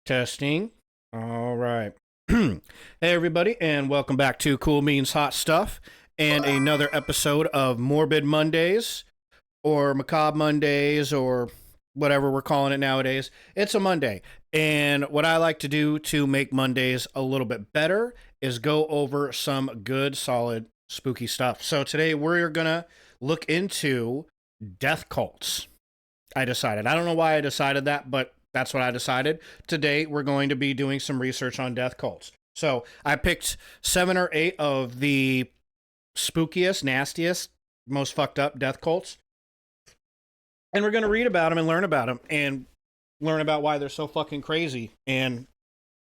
Testing. All right. Hey, everybody, and welcome back to Cool Means Hot Stuff and another episode of Morbid Mondays or Macabre Mondays or whatever we're calling it nowadays. It's a Monday. And what I like to do to make Mondays a little bit better is go over some good, solid, spooky stuff. So today we're going to look into death cults. I decided. I don't know why I decided that, but that's what I decided. Today, we're going to be doing some research on death cults. So I picked 7 or 8 of the spookiest, nastiest, most fucked up death cults. And we're going to read about them and learn about why they're so fucking crazy and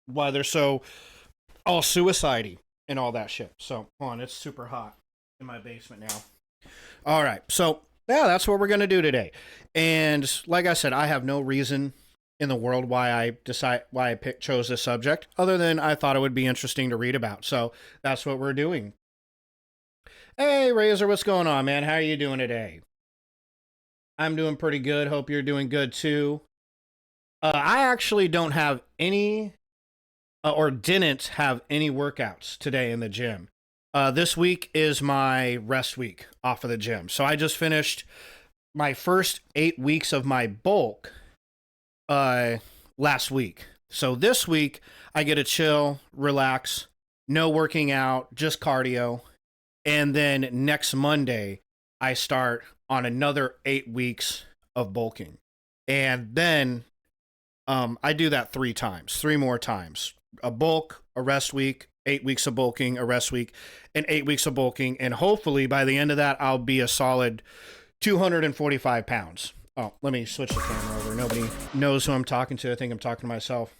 why they're so all suicide-y and all that shit. So, hold on, it's super hot in my basement now. All right, so yeah, that's what we're going to do today. And like I said, I have no reason in the world why I chose this subject other than I thought it would be interesting to read about. So that's what we're doing. Hey, Razor, what's going on, man? How are you doing today? I'm doing pretty good. Hope you're doing good too. I actually don't have any or didn't have any workouts today in the gym. This week is my rest week off of the gym. So I just finished my first 8 weeks of my bulk last week. So this week I get to chill, relax, no working out, just cardio. And then next Monday I start on another 8 weeks of bulking. And then I do that 3 more times. A bulk, a rest week, 8 weeks of bulking, a rest week, and 8 weeks of bulking. And hopefully by the end of that, I'll be a solid 245 pounds. Oh, let me switch the camera over. Nobody knows who I'm talking to. I think I'm talking to myself.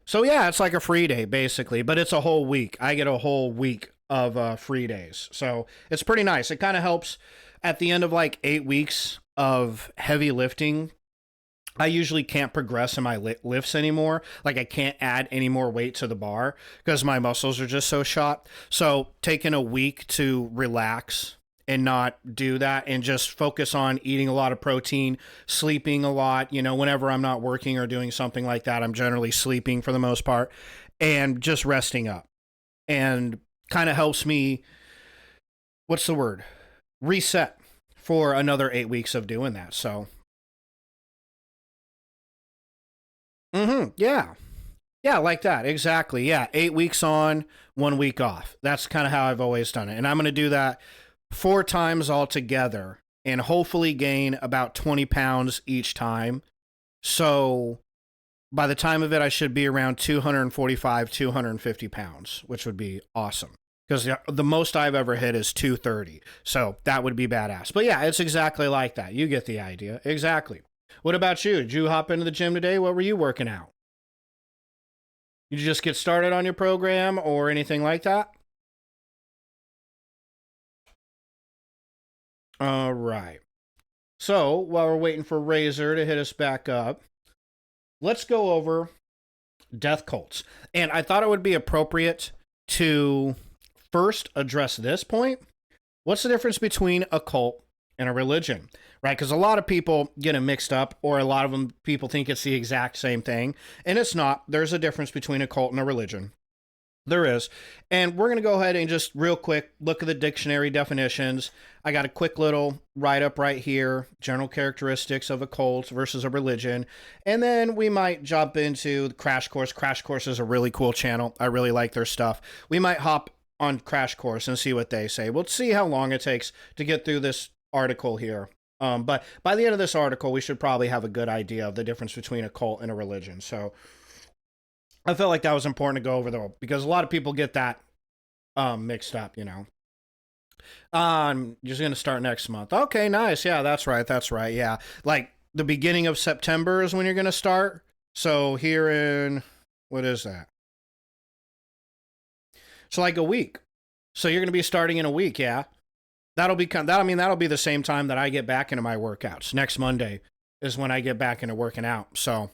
So yeah, it's like a free day basically, but it's a whole week. I get a whole week of free days. So it's pretty nice. It kind of helps at the end of like 8 weeks of heavy lifting. I usually can't progress in my lifts anymore. Like I can't add any more weight to the bar because my muscles are just so shot. So taking a week to relax and not do that and just focus on eating a lot of protein, sleeping a lot. Whenever I'm not working or doing something like that, I'm generally sleeping for the most part and just resting up and kind of helps me, what's the word? Reset for another 8 weeks of doing that. So, yeah. Yeah, like that. Exactly. Yeah. 8 weeks on, 1 week off. That's kind of how I've always done it. And I'm going to do that 4 times altogether and hopefully gain about 20 pounds each time. So by the time of it, I should be around 245, 250 pounds, which would be awesome. Because the most I've ever hit is 230. So that would be badass. But yeah, it's exactly like that. You get the idea. Exactly. What about you? Did you hop into the gym today? What were you working out? Did you just get started on your program or anything like that? All right. So while we're waiting for Razor to hit us back up, let's go over death cults. And I thought it would be appropriate to first address this point. What's the difference between a cult and a religion? Right? Because a lot of people get them mixed up, or a lot of them people think it's the exact same thing, and it's not. There's a difference between a cult and a religion. There is. And we're going to go ahead and just real quick look at the dictionary definitions. I got a quick little write up right here, general characteristics of a cult versus a religion. And then we might jump into the Crash Course. Crash Course is a really cool channel. I really like their stuff. We might hop on Crash Course and see what they say. We'll see how long it takes to get through this article here. But by the end of this article, we should probably have a good idea of the difference between a cult and a religion. So I felt like that was important to go over though, because a lot of people get that mixed up. I'm just going to start next month. Okay, nice. Yeah, that's right. That's right. Yeah. Like the beginning of September is when you're going to start. So here in, what is that? So like a week. So you're going to be starting in a week. Yeah. That'll be the same time that I get back into my workouts. Next Monday is when I get back into working out. So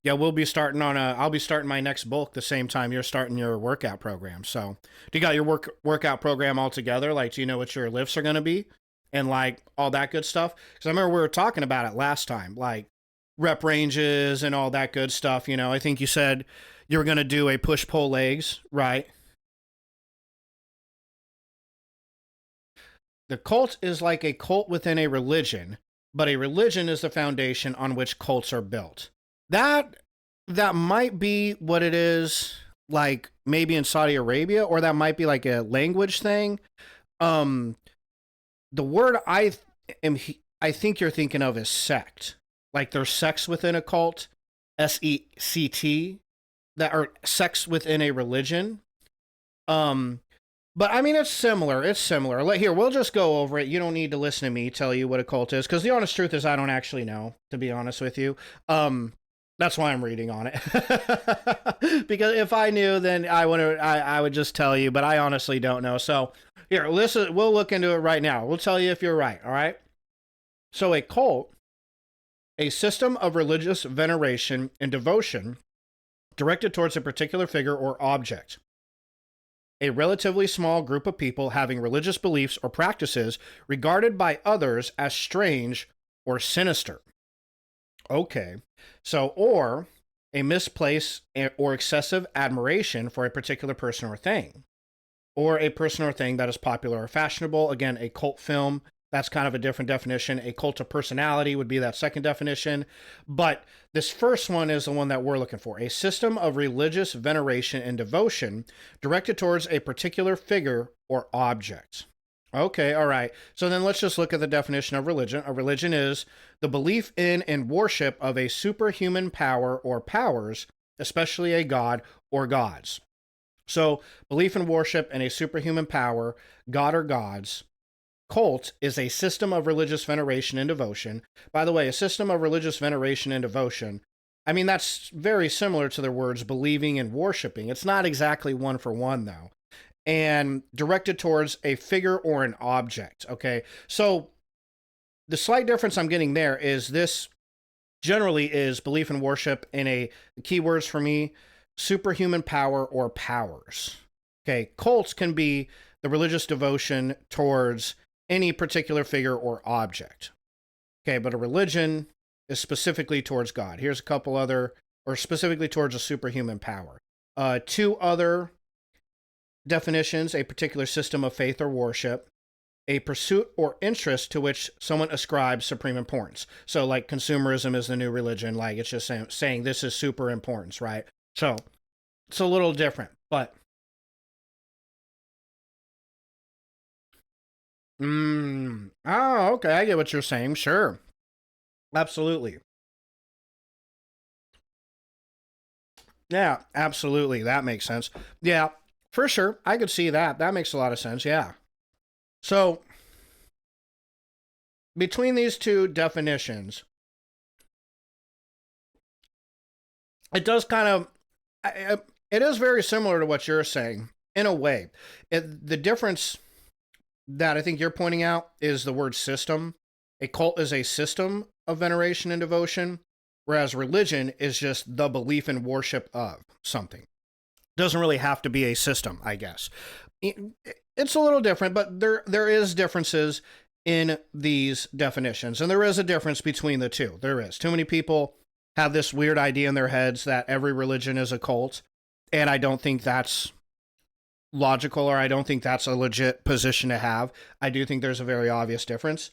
yeah, I'll be starting my next bulk the same time you're starting your workout program. So do you got your workout program all together? Like, do you know what your lifts are going to be and like all that good stuff? Because I remember we were talking about it last time. Like rep ranges and all that good stuff. You know, I think you said you were going to do a push pull legs, right? The cult is like a cult within a religion, but a religion is the foundation on which cults are built. That that might be what it is, like maybe in Saudi Arabia, or that might be like a language thing. Um, the word am I think you're thinking of is sect. Like there's sects within a cult, SECT, that are sects within a religion. Um, but I mean, it's similar. It's similar. Like, here, we'll just go over it. You don't need to listen to me tell you what a cult is, because the honest truth is, I don't actually know. To be honest with you, that's why I'm reading on it. Because if I knew, then I would just tell you. But I honestly don't know. So here, listen. We'll look into it right now. We'll tell you if you're right. All right. So a cult, a system of religious veneration and devotion directed towards a particular figure or object. A relatively small group of people having religious beliefs or practices regarded by others as strange or sinister. Okay. So, or a misplaced or excessive admiration for a particular person or thing, or a person or thing that is popular or fashionable. Again, a cult film, that's kind of a different definition. A cult of personality would be that second definition. But this first one is the one that we're looking for. A system of religious veneration and devotion directed towards a particular figure or object. Okay, all right. So then let's just look at the definition of religion. A religion is the belief in and worship of a superhuman power or powers, especially a god or gods. So, belief in worship in a superhuman power, god or gods. Cult is a system of religious veneration and devotion. By the way, a system of religious veneration and devotion, I mean, that's very similar to the words believing and worshiping. It's not exactly one for one, though. And directed towards a figure or an object. Okay. So the slight difference I'm getting there is this generally is belief and worship in the keywords for me, superhuman power or powers. Okay. Cults can be the religious devotion towards any particular figure or object. Okay, but a religion is specifically towards God. Here's a couple other, or specifically towards a superhuman power. Two other definitions: a particular system of faith or worship, a pursuit or interest to which someone ascribes supreme importance. So, like consumerism is the new religion. Like it's just saying this is super importance, right? So it's a little different, but oh, okay. I get what you're saying. Sure. Absolutely. Yeah, absolutely. That makes sense. Yeah, for sure. I could see that. That makes a lot of sense. Yeah. So, between these two definitions, it does kind of, it is very similar to what you're saying in a way. The difference that I think you're pointing out is the word system. A cult is a system of veneration and devotion, whereas religion is just the belief and worship of something. Doesn't really have to be a system, I guess. It's a little different, but there is differences in these definitions, and there is a difference between the two. There is. Too many people have this weird idea in their heads that every religion is a cult, and I don't think that's logical, or I don't think that's a legit position to have. I do think there's a very obvious difference.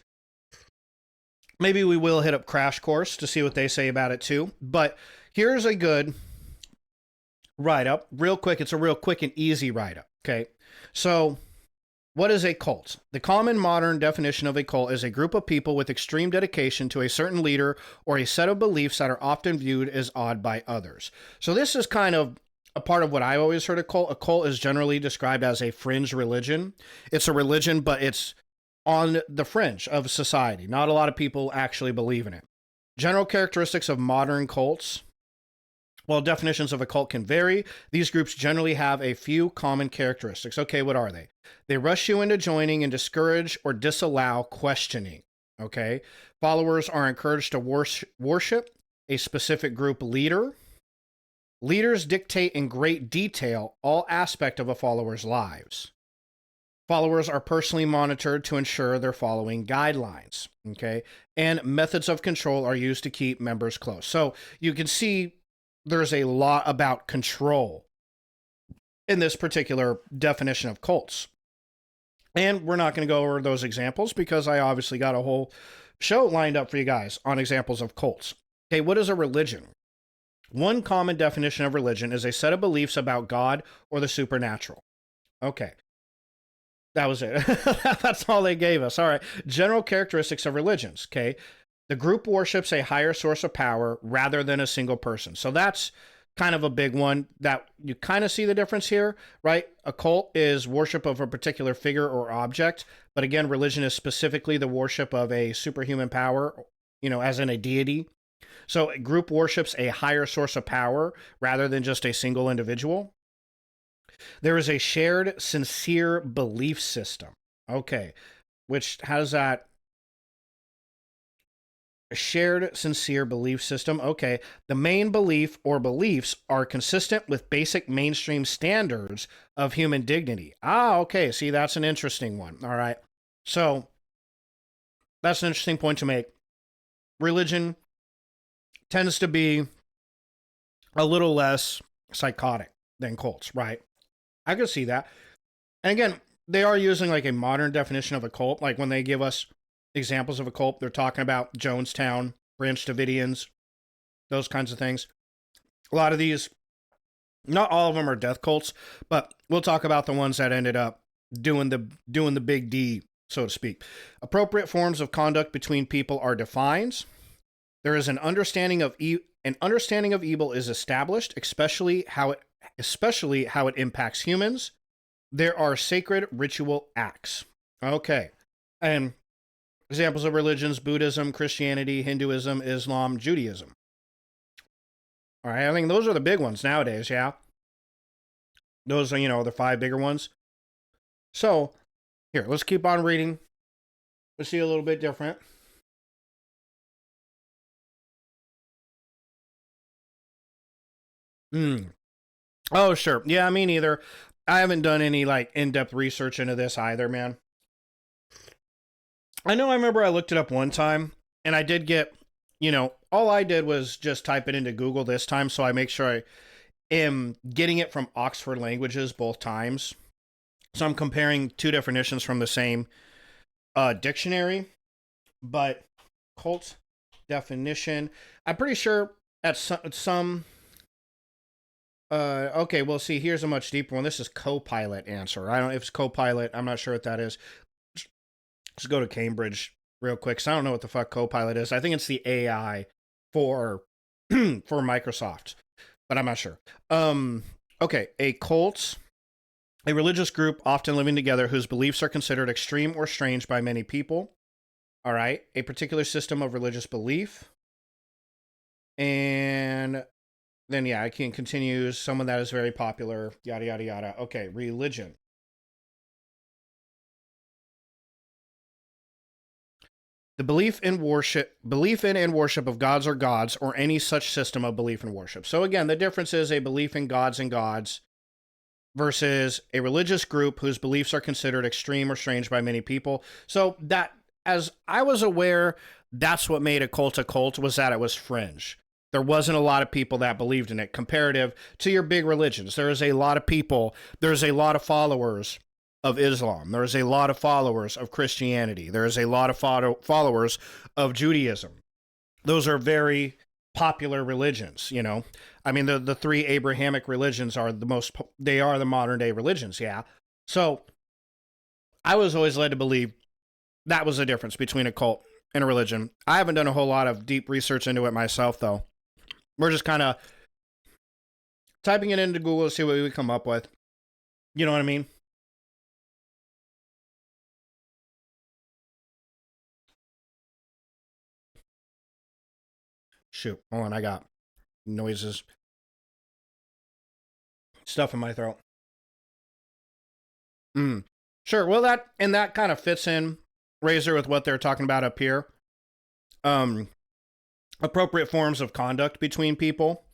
Maybe we will hit up Crash Course to see what they say about it too. But here's a good write up, real quick. It's a real quick and easy write up. Okay. So, what is a cult? The common modern definition of a cult is a group of people with extreme dedication to a certain leader or a set of beliefs that are often viewed as odd by others. So, this is kind of a part of what I always heard a cult. A cult is generally described as a fringe religion. It's a religion, but it's on the fringe of society. Not a lot of people actually believe in it. General characteristics of modern cults. While definitions of a cult can vary, these groups generally have a few common characteristics. Okay, what are they? They rush you into joining and discourage or disallow questioning. Okay, followers are encouraged to worship a specific group leader. Leaders dictate in great detail all aspect of a follower's lives. Followers are personally monitored to ensure they're following guidelines. Okay. And methods of control are used to keep members close. So you can see there's a lot about control in this particular definition of cults. And we're not going to go over those examples because I obviously got a whole show lined up for you guys on examples of cults. Okay, what is a religion? One common definition of religion is a set of beliefs about God or the supernatural. Okay, that was it. That's all they gave us. All right, general characteristics of religions. Okay, the group worships a higher source of power rather than a single person. So that's kind of a big one that you kind of see the difference here, right? A cult is worship of a particular figure or object, but again, religion is specifically the worship of a superhuman power, as in a deity. So a group worships a higher source of power rather than just a single individual. There is a shared, sincere belief system. Okay, how does that? A shared, sincere belief system. Okay. The main belief or beliefs are consistent with basic mainstream standards of human dignity. Okay. See, that's an interesting one. All right. So that's an interesting point to make. Religion tends to be a little less psychotic than cults, right? I could see that. And again, they are using like a modern definition of a cult. Like when they give us examples of a cult, they're talking about Jonestown, Branch Davidians, those kinds of things. A lot of these, not all of them are death cults, but we'll talk about the ones that ended up doing the big D, so to speak. Appropriate forms of conduct between people are defined. There is an understanding of evil is established, especially how it impacts humans. There are sacred ritual acts. Okay. And examples of religions: Buddhism, Christianity, Hinduism, Islam, Judaism. All right, I think those are the big ones nowadays, yeah? Those are, the 5 bigger ones. So, here, let's keep on reading. Let's see a little bit different. Oh, sure. Yeah, me neither. I haven't done any, in-depth research into this either, man. I remember I looked it up one time, and I did get, all I did was just type it into Google this time, so I make sure I am getting it from Oxford Languages both times. So I'm comparing 2 definitions from the same dictionary, but cult definition, I'm pretty sure at some okay, well, see, here's a much deeper one. This is Copilot answer. I don't know if it's Copilot. I'm not sure what that is. Let's go to Cambridge real quick, because I don't know what the fuck Copilot is. I think it's the AI for for Microsoft, but I'm not sure. Okay, a cult, a religious group often living together whose beliefs are considered extreme or strange by many people. All right, a particular system of religious belief. And then, yeah, I can continue. Someone that is very popular, yada, yada, yada. Okay, religion. The belief in and worship of gods or gods, or any such system of belief and worship. So again, the difference is a belief in gods and gods versus a religious group whose beliefs are considered extreme or strange by many people. So that, as I was aware, that's what made a cult, was that it was fringe. There wasn't a lot of people that believed in it comparative to your big religions. There is a lot of people, there's a lot of followers of Islam. There's a lot of followers of Christianity. There's a lot of followers of Judaism. Those are very popular religions, I mean, the 3 Abrahamic religions are they are the modern day religions, yeah. So I was always led to believe that was the difference between a cult and a religion. I haven't done a whole lot of deep research into it myself, though. We're just kind of typing it into Google to see what we come up with. You know what I mean? Shoot, hold on, I got noises. Stuff in my throat. Sure, well, that kind of fits in, Razor, with what they're talking about up here. Appropriate forms of conduct between people,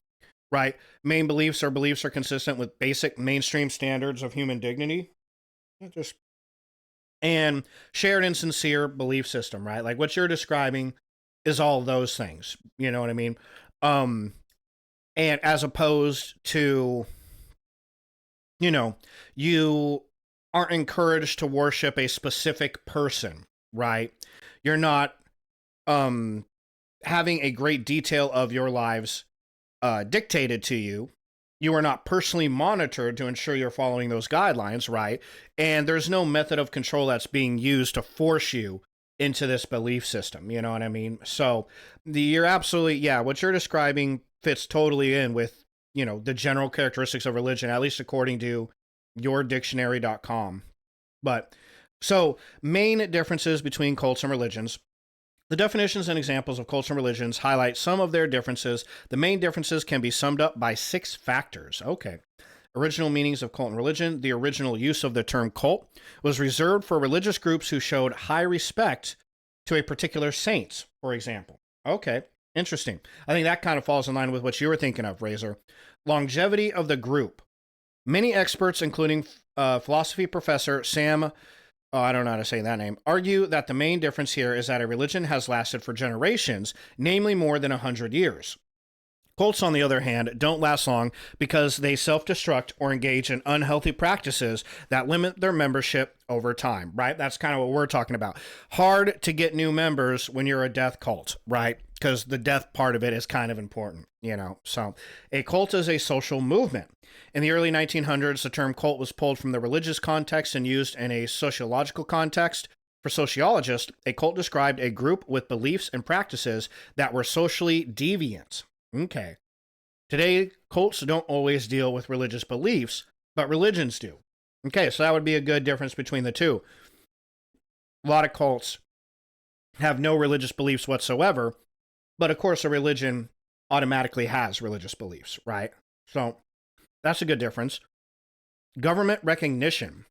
right? Main beliefs are consistent with basic mainstream standards of human dignity. Just and shared and sincere belief system, right? Like what you're describing is all those things. You know what I mean? Um, and as opposed to, you know, you aren't encouraged to worship a specific person, right? You're not um having a great detail of your lives dictated to you. You are not personally monitored to ensure you're following those guidelines, right? And there's no method of control that's being used to force you into this belief system. You know what I mean? So you're absolutely, yeah, what you're describing fits totally in with, the general characteristics of religion, at least according to yourdictionary.com. But so main differences between cults and religions. The definitions and examples of cults and religions highlight some of their differences. The main differences can be summed up by 6 factors. Okay. Original meanings of cult and religion. The original use of the term cult was reserved for religious groups who showed high respect to a particular saint, for example. Okay. Interesting. I think that kind of falls in line with what you were thinking of, Razor. Longevity of the group. Many experts, including philosophy professor Sam, I don't know how to say that name, argue that the main difference here is that a religion has lasted for generations, namely more than 100 years. Cults, on the other hand, don't last long because they self-destruct or engage in unhealthy practices that limit their membership over time, right? That's kind of what we're talking about. Hard to get new members when you're a death cult, right? Because the death part of it is kind of important, So a cult is a social movement. In the early 1900s, the term cult was pulled from the religious context and used in a sociological context. For sociologists, a cult described a group with beliefs and practices that were socially deviant. Okay. Today, cults don't always deal with religious beliefs, but religions do. Okay, so that would be a good difference between the two. A lot of cults have no religious beliefs whatsoever, but of course, a religion automatically has religious beliefs, right? So that's a good difference. Government recognition.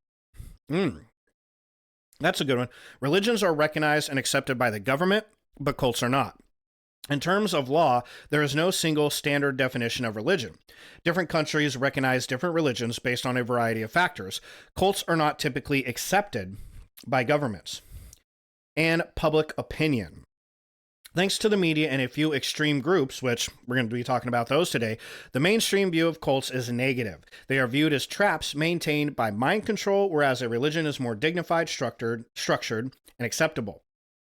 That's a good one. Religions are recognized and accepted by the government, but cults are not. In terms of law, there is no single standard definition of religion. Different countries recognize different religions based on a variety of factors. Cults are not typically accepted by governments. And public opinion. Thanks to the media and a few extreme groups, which we're going to be talking about those today, the mainstream view of cults is negative. They are viewed as traps maintained by mind control, whereas a religion is more dignified, structured, and acceptable.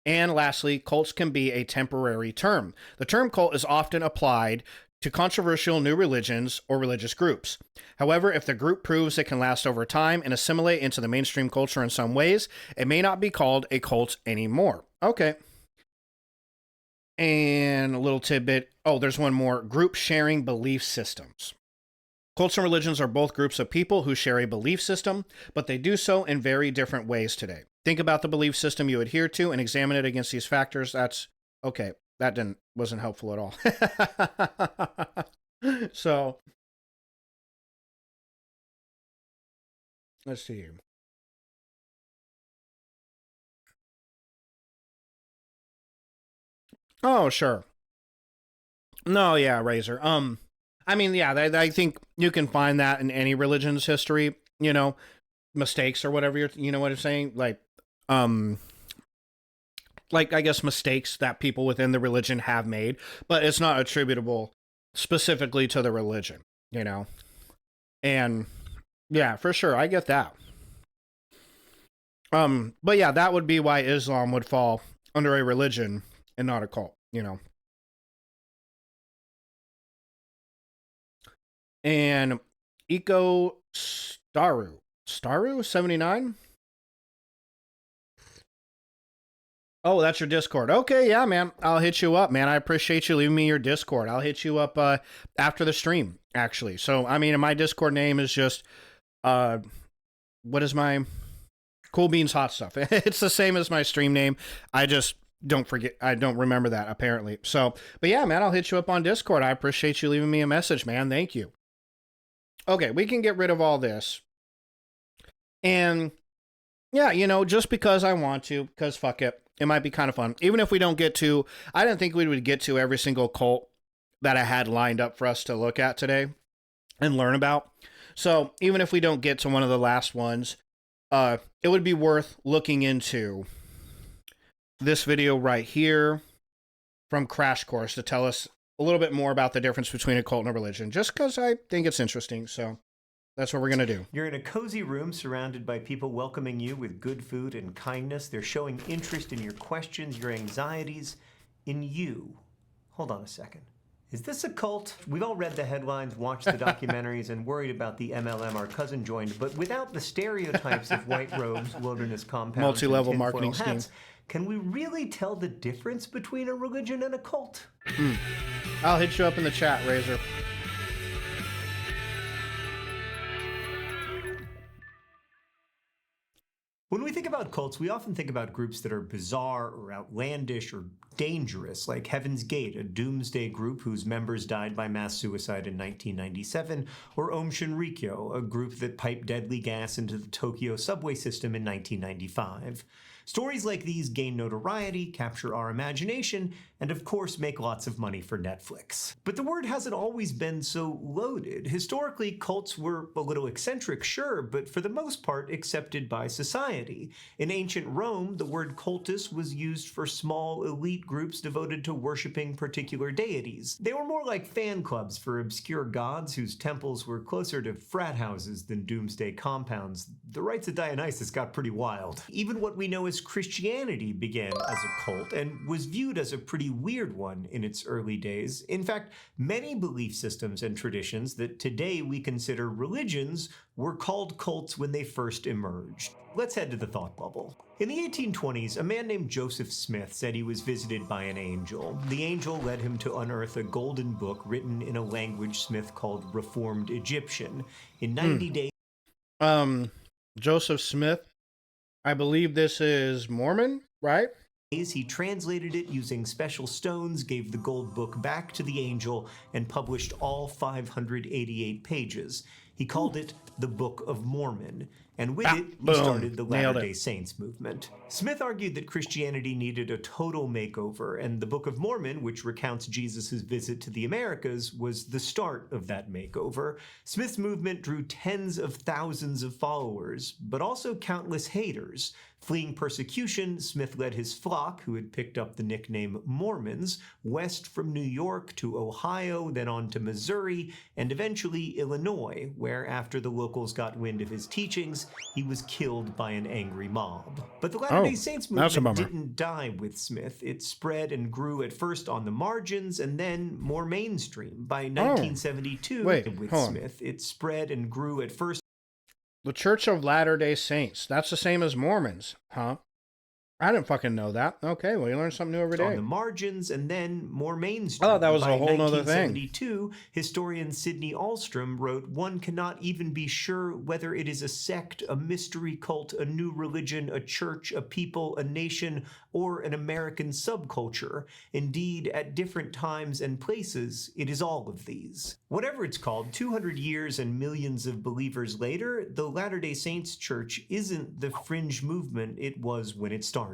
And lastly, cults can be a temporary term. The term cult is often applied to controversial new religions or religious groups. However, if the group proves it can last over time and assimilate into the mainstream culture in some ways, it may not be called a cult anymore. Okay. And a little tidbit. Oh, there's one more. Group sharing belief systems. Cults and religions are both groups of people who share a belief system, but they do so in very different ways today. Think about the belief system you adhere to and examine it against these factors. That's okay. That wasn't helpful at all. So let's see. Oh, sure. No, yeah, Razor. I mean, yeah, I think you can find that in any religion's history. Mistakes or whatever you know what I'm saying. Um, like I guess mistakes that people within the religion have made, but it's not attributable specifically to the religion. You know, and yeah, for sure, I get that. But yeah, that would be why Islam would fall under a religion and not a cult. And Eco Staru 79. Oh, that's your Discord. Okay, yeah, man. I'll hit you up, man. I appreciate you leaving me your Discord. I'll hit you up after the stream, actually. So, I mean, my Discord name is just uh what is my Cool Beans Hot Stuff. It's the same as my stream name. I just don't forget. I don't remember that apparently. So, but yeah, man, I'll hit you up on Discord. I appreciate you leaving me a message, man. Thank you. Okay, we can get rid of all this. And yeah, just because I want to, because fuck it. It might be kind of fun. Even if we don't get to, I didn't think we would get to every single cult that I had lined up for us to look at today and learn about. So even if we don't get to one of the last ones, it would be worth looking into this video right here from Crash Course to tell us a little bit more about the difference between a cult and a religion, just because I think it's interesting. So that's what we're going to do. You're in a cozy room surrounded by people welcoming you with good food and kindness. They're showing interest in your questions, your anxieties, in you. Hold on a second. Is this a cult? We've all read the headlines, watched the documentaries, and worried about the MLM our cousin joined, but without the stereotypes of white robes, wilderness compounds, multi-level and marketing hats, scheme. can we really tell the difference between a religion and a cult? I'll hit you up in the chat, Razor. When we think about cults, we often think about groups that are bizarre or outlandish or dangerous, like Heaven's Gate, a doomsday group whose members died by mass suicide in 1997, or Aum Shinrikyo, a group that piped deadly gas into the Tokyo subway system in 1995. Stories like these gain notoriety, capture our imagination, and of course make lots of money for Netflix. But the word hasn't always been so loaded. Historically, cults were a little eccentric, sure, but for the most part accepted by society. In ancient Rome, the word cultus was used for small elite groups devoted to worshipping particular deities. They were more like fan clubs for obscure gods whose temples were closer to frat houses than doomsday compounds. The rites of Dionysus got pretty wild. Even what we know as Christianity began as a cult and was viewed as a pretty weird one in its early days. In fact, many belief systems and traditions that today we consider religions were called cults when they first emerged. Let's head to the thought bubble. In the 1820s, a man named Joseph Smith said he was visited by an angel. The angel led him to unearth a golden book written in a language Smith called Reformed Egyptian. In 90 days, Joseph Smith, I believe this is Mormon, right? he translated it using special stones, gave the gold book back to the angel, and published all 588 pages. He called it the Book of Mormon, and with it, he started the Latter-day Saints movement. Smith argued that Christianity needed a total makeover, and the Book of Mormon, which recounts Jesus' visit to the Americas, was the start of that makeover. Smith's movement drew tens of thousands of followers, but also countless haters. Fleeing persecution, Smith led his flock, who had picked up the nickname Mormons, west from New York to Ohio, then on to Missouri, and eventually Illinois, where after the locals got wind of his teachings, he was killed by an angry mob. But the Latter-day Saints movement didn't die with Smith. It spread and grew at first on the margins and then more mainstream. By 1972, with Smith, it spread and grew at first. The Church of Latter-day Saints. That's the same as Mormons, huh? I didn't fucking know that. Okay, well, you learn something new every day. On the margins and then more mainstream. Oh, that was a whole other thing. By 1972, historian Sidney Ahlstrom wrote, "One cannot even be sure whether it is a sect, a mystery cult, a new religion, a church, a people, a nation, or an American subculture. Indeed, at different times and places, it is all of these." Whatever it's called, 200 years and millions of believers later, the Latter-day Saints Church isn't the fringe movement it was when it started.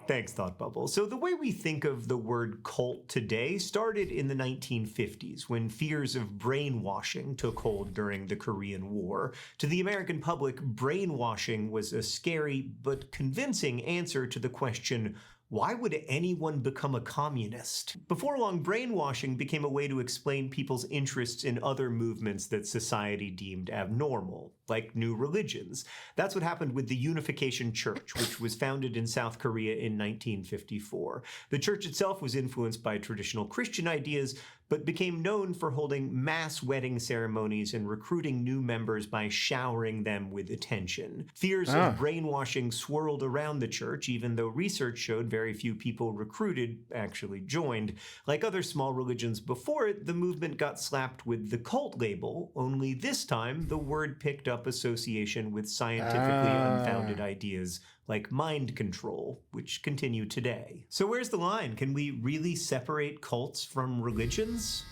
Thanks, Thought Bubble. So the way we think of the word cult today started in the 1950s, when fears of brainwashing took hold during the Korean War. To the American public, brainwashing was a scary but convincing answer to the question, why would anyone become a communist? Before long, brainwashing became a way to explain people's interests in other movements that society deemed abnormal, like new religions. That's what happened with the Unification Church, which was founded in South Korea in 1954. The church itself was influenced by traditional Christian ideas, but became known for holding mass wedding ceremonies and recruiting new members by showering them with attention. Fears of brainwashing swirled around the church, even though research showed very few people recruited actually joined. Like other small religions before it, the movement got slapped with the cult label, only this time the word picked up association with scientifically unfounded ideas like mind control, which continue today. So where's the line? Can we really separate cults from religions?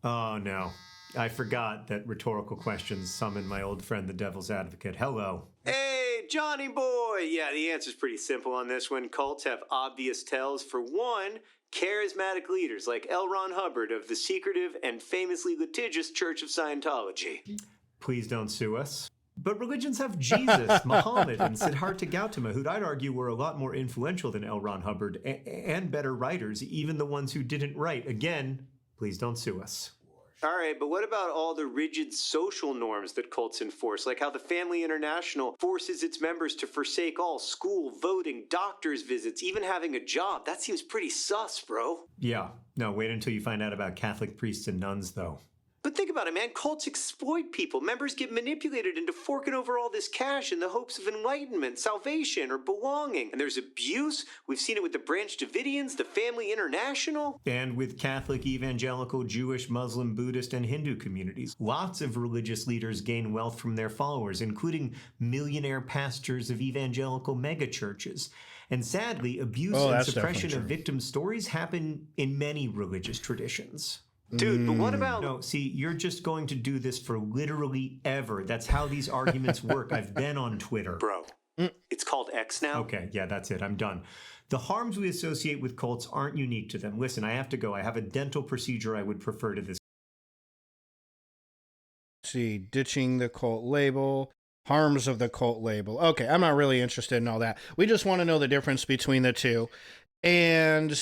Oh no, I forgot that rhetorical questions summon my old friend the devil's advocate. Hello. Hey, Johnny boy! Yeah, the answer's pretty simple on this one. Cults have obvious tells. For one, charismatic leaders like L. Ron Hubbard of the secretive and famously litigious Church of Scientology. Please don't sue us. But religions have Jesus, Muhammad, and Siddhartha Gautama, who'd I'd argue were a lot more influential than L. Ron Hubbard, and better writers, even the ones who didn't write. Again, please don't sue us. All right, but what about all the rigid social norms that cults enforce, like how the Family International forces its members to forsake all school, voting, doctor's visits, even having a job? That seems pretty sus, bro. Yeah, no, wait until you find out about Catholic priests and nuns, though. But think about it, man. Cults exploit people. Members get manipulated into forking over all this cash in the hopes of enlightenment, salvation, or belonging. And there's abuse. We've seen it with the Branch Davidians, the Family International. And with Catholic, evangelical, Jewish, Muslim, Buddhist, and Hindu communities. Lots of religious leaders gain wealth from their followers, including millionaire pastors of evangelical megachurches. And sadly, abuse and suppression of victim stories happen in many religious traditions. Dude, but what about... No, see, you're just going to do this for literally ever. That's how these arguments work. I've been on Twitter. Bro, it's called X now? Okay, yeah, that's it. I'm done. The harms we associate with cults aren't unique to them. Listen, I have to go. I have a dental procedure I would prefer to this. See, ditching the cult label, harms of the cult label. Okay, I'm not really interested in all that. We just want to know the difference between the two. And...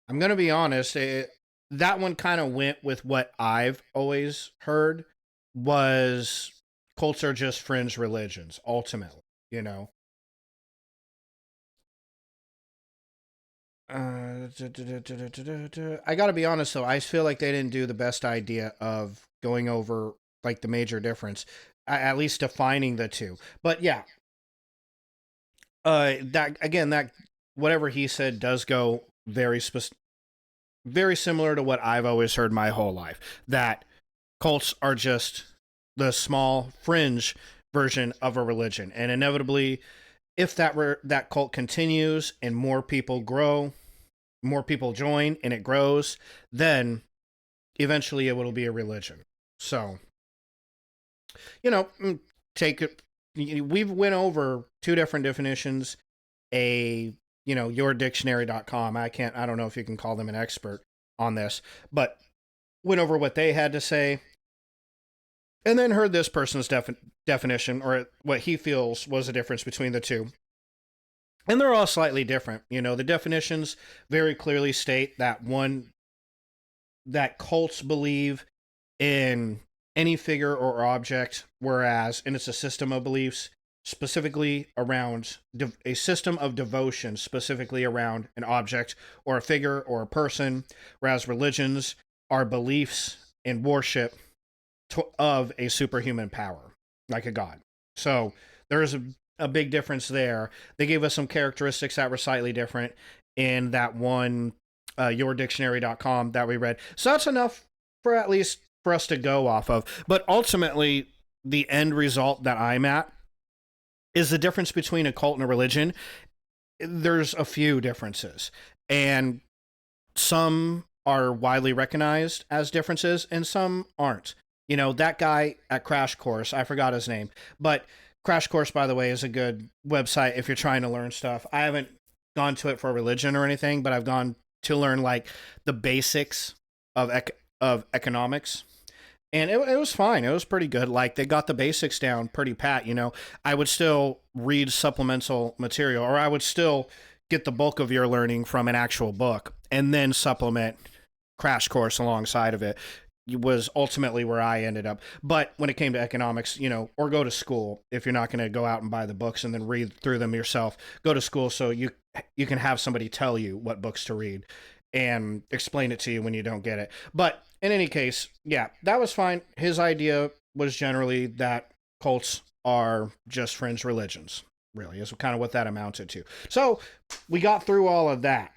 I'm going to be honest, that one kind of went with what I've always heard was cults are just fringe religions, ultimately, you know. I got to be honest, though, I feel like they didn't do the best idea of going over, like, the major difference, at least defining the two. But, yeah, that whatever he said does go very similar to what I've always heard my whole life, that cults are just the small fringe version of a religion. And inevitably, if that cult continues and more people grow, more people join and it grows, then eventually it will be a religion. So, you know, take it. We've went over two different definitions, yourdictionary.com. I don't know if you can call them an expert on this, but went over what they had to say and then heard this person's definition, or what he feels was the difference between the two. And they're all slightly different. You know, the definitions very clearly state that that cults believe in any figure or object, whereas, and it's a system of beliefs, specifically around a system of devotion, specifically around an object or a figure or a person, whereas religions are beliefs in worship of a superhuman power, like a god. So there is a big difference there. They gave us some characteristics that were slightly different in that one yourdictionary.com that we read. So that's enough for at least for us to go off of. But ultimately, the end result that I'm at is the difference between a cult and a religion. There's a few differences, and some are widely recognized as differences and some aren't. You know, that guy at Crash Course, I forgot his name, but Crash Course, by the way, is a good website if you're trying to learn stuff. I haven't gone to it for religion or anything, but I've gone to learn like the basics of economics. And it was fine. It was pretty good. Like, they got the basics down pretty pat, you know. I would still read supplemental material, or I would still get the bulk of your learning from an actual book and then supplement Crash Course alongside of it. It was ultimately where I ended up. But when it came to economics, you know, or go to school, if you're not going to go out and buy the books and then read through them yourself, go to school so you can have somebody tell you what books to read and explain it to you when you don't get it. But in any case, yeah, that was fine. His idea was generally that cults are just fringe religions, really, is kind of what that amounted to. So we got through all of that.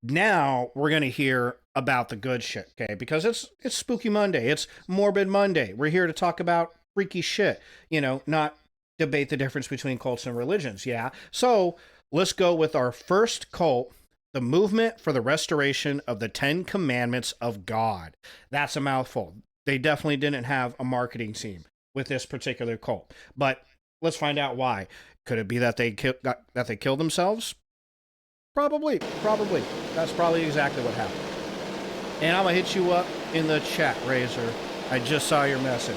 Now we're going to hear about the good shit, okay? Because it's Spooky Monday. It's Morbid Monday. We're here to talk about freaky shit, you know, not debate the difference between cults and religions, yeah? So let's go with our first cult, the Movement for the Restoration of the Ten Commandments of God. That's a mouthful. They definitely didn't have a marketing team with this particular cult. But let's find out why. Could it be that they killed themselves? Probably. That's probably exactly what happened. And I'm going to hit you up in the chat, Razor. I just saw your message.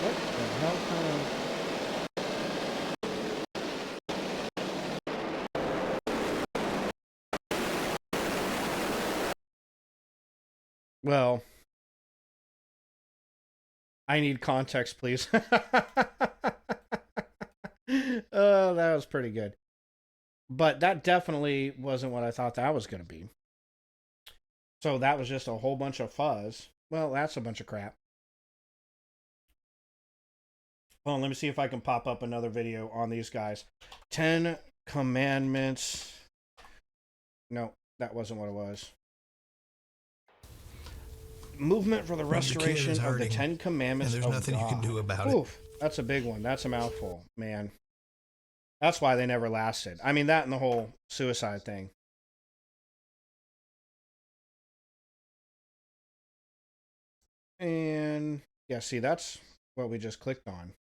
What the hell kind of... Well, I need context, please. Oh, that was pretty good. But that definitely wasn't what I thought that was going to be. So that was just a whole bunch of fuzz. Well, that's a bunch of crap. Hold on, let me see if I can pop up another video on these guys. 10 Commandments. No, that wasn't what it was. Movement for the restoration of the 10 Commandments of God. And there's nothing you can do about it. Oof, that's a big one. That's a mouthful, man. That's why they never lasted. I mean, that and the whole suicide thing. And yeah, see, that's what we just clicked on.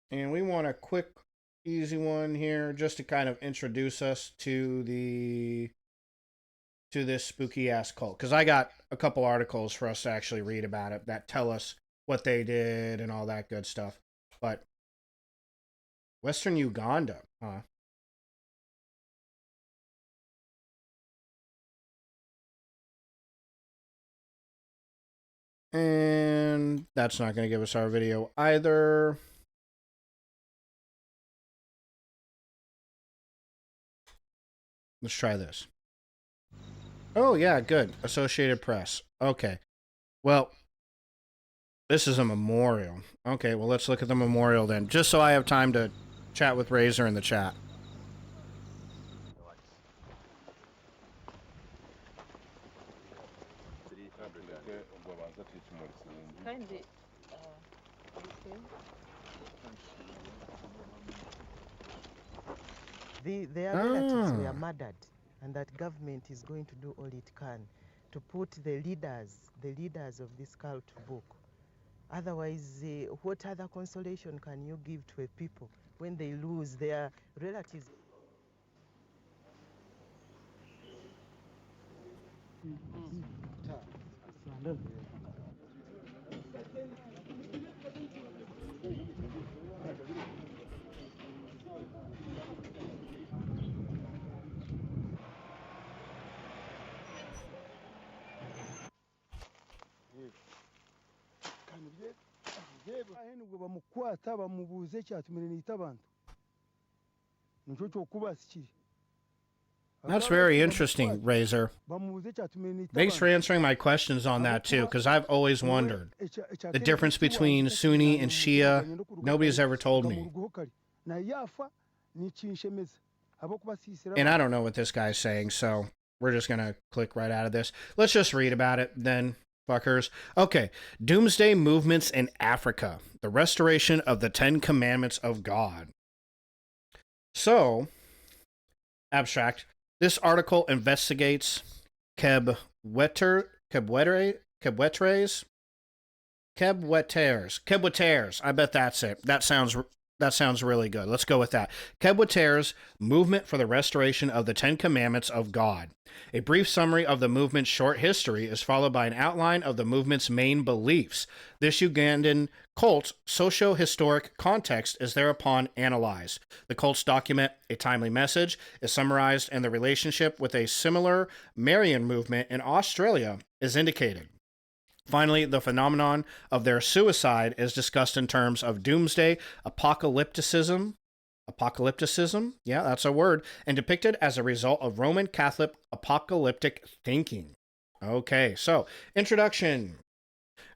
And we want a quick, easy one here just to kind of introduce us to this spooky ass cult. Because I got a couple articles for us to actually read about it that tell us what they did and all that good stuff. But Western Uganda, huh? And that's not going to give us our video either. Let's try this. Oh, yeah, good. Associated Press. Okay. Well, this is a memorial. Okay, well, let's look at the memorial then, just so I have time to chat with Razor in the chat. Their relatives were murdered, and that government is going to do all it can to put the leaders of this cult to book. Otherwise, what other consolation can you give to a people when they lose their relatives? That's very interesting, Razor. Thanks for answering my questions on that, too, because I've always wondered. The difference between Sunni and Shia, nobody's ever told me. And I don't know what this guy's saying, so we're just going to click right out of this. Let's just read about it then, fuckers. Okay, Doomsday Movements in Africa, the restoration of the 10 Commandments of God. So, abstract. This article investigates Kebweteres. I bet that's it. That sounds really good. Let's go with that. Kebweteres, Movement for the Restoration of the 10 Commandments of God. A brief summary of the movement's short history is followed by an outline of the movement's main beliefs. This Ugandan cult's socio-historic context is thereupon analyzed. The cult's document, A Timely Message, is summarized, and the relationship with a similar Marian movement in Australia is indicated. Finally, the phenomenon of their suicide is discussed in terms of doomsday apocalypticism, yeah, that's a word, and depicted as a result of Roman Catholic apocalyptic thinking. Okay, so, introduction.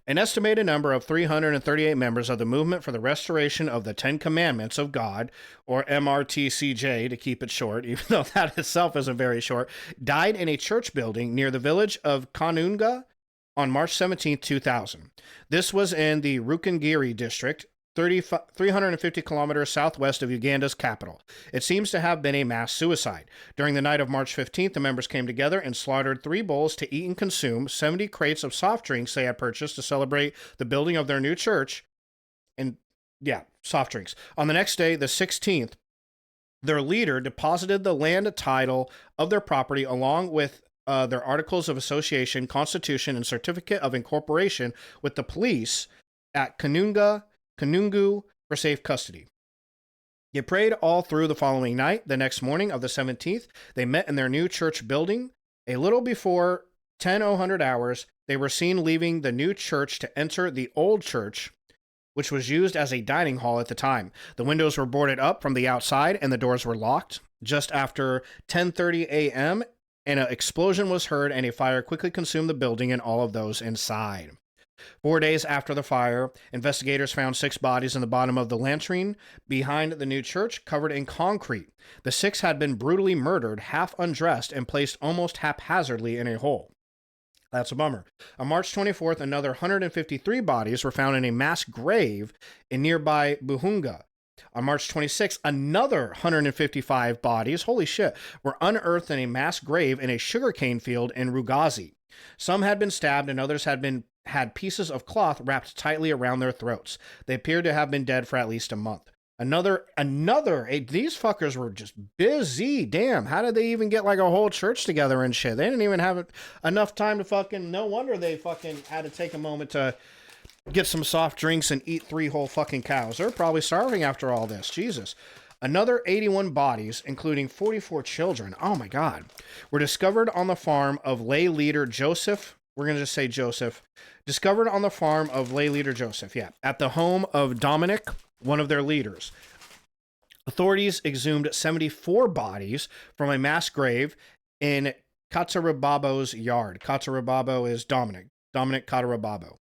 An estimated number of 338 members of the Movement for the Restoration of the 10 Commandments of God, or MRTCJ to keep it short, even though that itself isn't very short, died in a church building near the village of Kanunga on March 17, 2000. This was in the Rukungiri district, 350 kilometers southwest of Uganda's capital. It seems to have been a mass suicide. During the night of March 15th, the members came together and slaughtered 3 bulls to eat and consume 70 crates of soft drinks they had purchased to celebrate the building of their new church. And yeah, soft drinks. On the next day, the 16th, their leader deposited the land title of their property along with their articles of association, constitution, and certificate of incorporation with the police at Kanungu for safe custody. They prayed all through the following night. The next morning of the 17th, they met in their new church building. A little before 10:00 hours, they were seen leaving the new church to enter the old church, which was used as a dining hall at the time. The windows were boarded up from the outside and the doors were locked. Just after 10:30 a.m., an explosion was heard and a fire quickly consumed the building and all of those inside. 4 days after the fire, investigators found 6 bodies in the bottom of the latrine behind the new church, covered in concrete. The 6 had been brutally murdered, half undressed, and placed almost haphazardly in a hole. That's a bummer. On March 24th, another 153 bodies were found in a mass grave in nearby Buhunga. On March 26th, another 155 bodies, holy shit, were unearthed in a mass grave in a sugarcane field in Rugazi. Some had been stabbed and others had pieces of cloth wrapped tightly around their throats. They appeared to have been dead for at least a month. These fuckers were just busy. Damn, how did they even get like a whole church together and shit? They didn't even have enough time to fucking, no wonder they fucking had to take a moment to get some soft drinks and eat 3 whole fucking cows. They're probably starving after all this. Jesus. Another 81 bodies, including 44 children, oh my God, were discovered on the farm of lay leader Joseph. We're going to just say Joseph. Discovered on the farm of lay leader Joseph, at the home of Dominic, one of their leaders. Authorities exhumed 74 bodies from a mass grave in Katarababo's yard. Katarababo is Dominic Katarababo.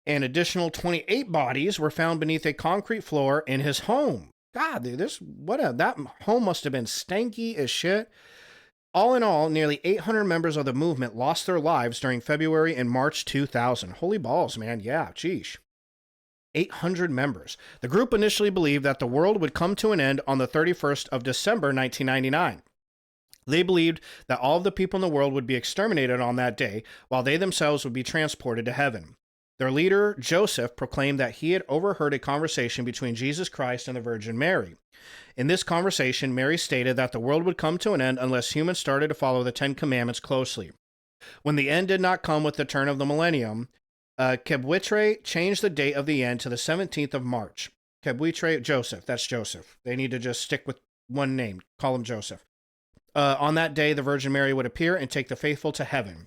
An additional 28 bodies were found beneath a concrete floor in his home. God, dude, that home must have been stanky as shit. All in all, nearly 800 members of the movement lost their lives during February and March 2000. Holy balls, man. Yeah, geesh. 800 members. The group initially believed that the world would come to an end on the 31st of December, 1999. They believed that all of the people in the world would be exterminated on that day, while they themselves would be transported to heaven. Their leader, Joseph, proclaimed that he had overheard a conversation between Jesus Christ and the Virgin Mary. In this conversation, Mary stated that the world would come to an end unless humans started to follow the 10 Commandments closely. When the end did not come with the turn of the millennium, Kebwitre changed the date of the end to the 17th of March. Kebwitre, Joseph, that's Joseph. They need to just stick with one name, call him Joseph. On that day, the Virgin Mary would appear and take the faithful to heaven.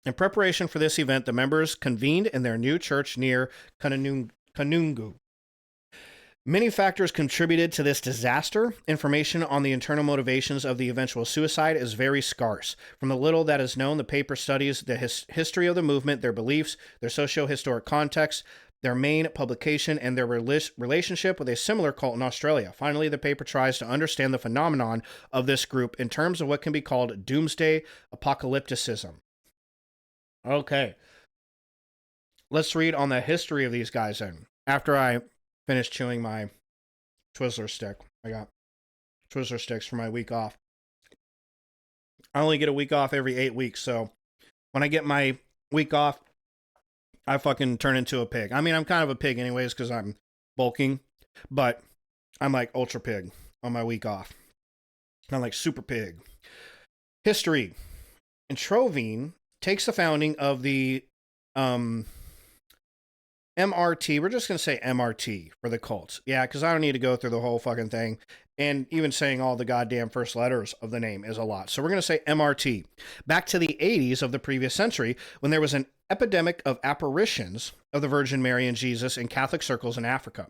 In preparation for this event, the members convened in their new church near Kanungu. Many factors contributed to this disaster. Information on the internal motivations of the eventual suicide is very scarce. From the little that is known, the paper studies the history of the movement, their beliefs, their socio-historic context, their main publication, and their relationship with a similar cult in Australia. Finally, the paper tries to understand the phenomenon of this group in terms of what can be called doomsday apocalypticism. Okay. Let's read on the history of these guys then. After I finish chewing my Twizzler stick. I got Twizzler sticks for my week off. I only get a week off every 8 weeks, so when I get my week off, I fucking turn into a pig. I mean, I'm kind of a pig anyways because I'm bulking, but I'm like ultra pig on my week off. I'm like super pig. History. Introvine takes the founding of the MRT. We're just going to say MRT for the cults. Yeah, because I don't need to go through the whole fucking thing. And even saying all the goddamn first letters of the name is a lot. So we're going to say MRT. Back to the 80s of the previous century, when there was an epidemic of apparitions of the Virgin Mary and Jesus in Catholic circles in Africa.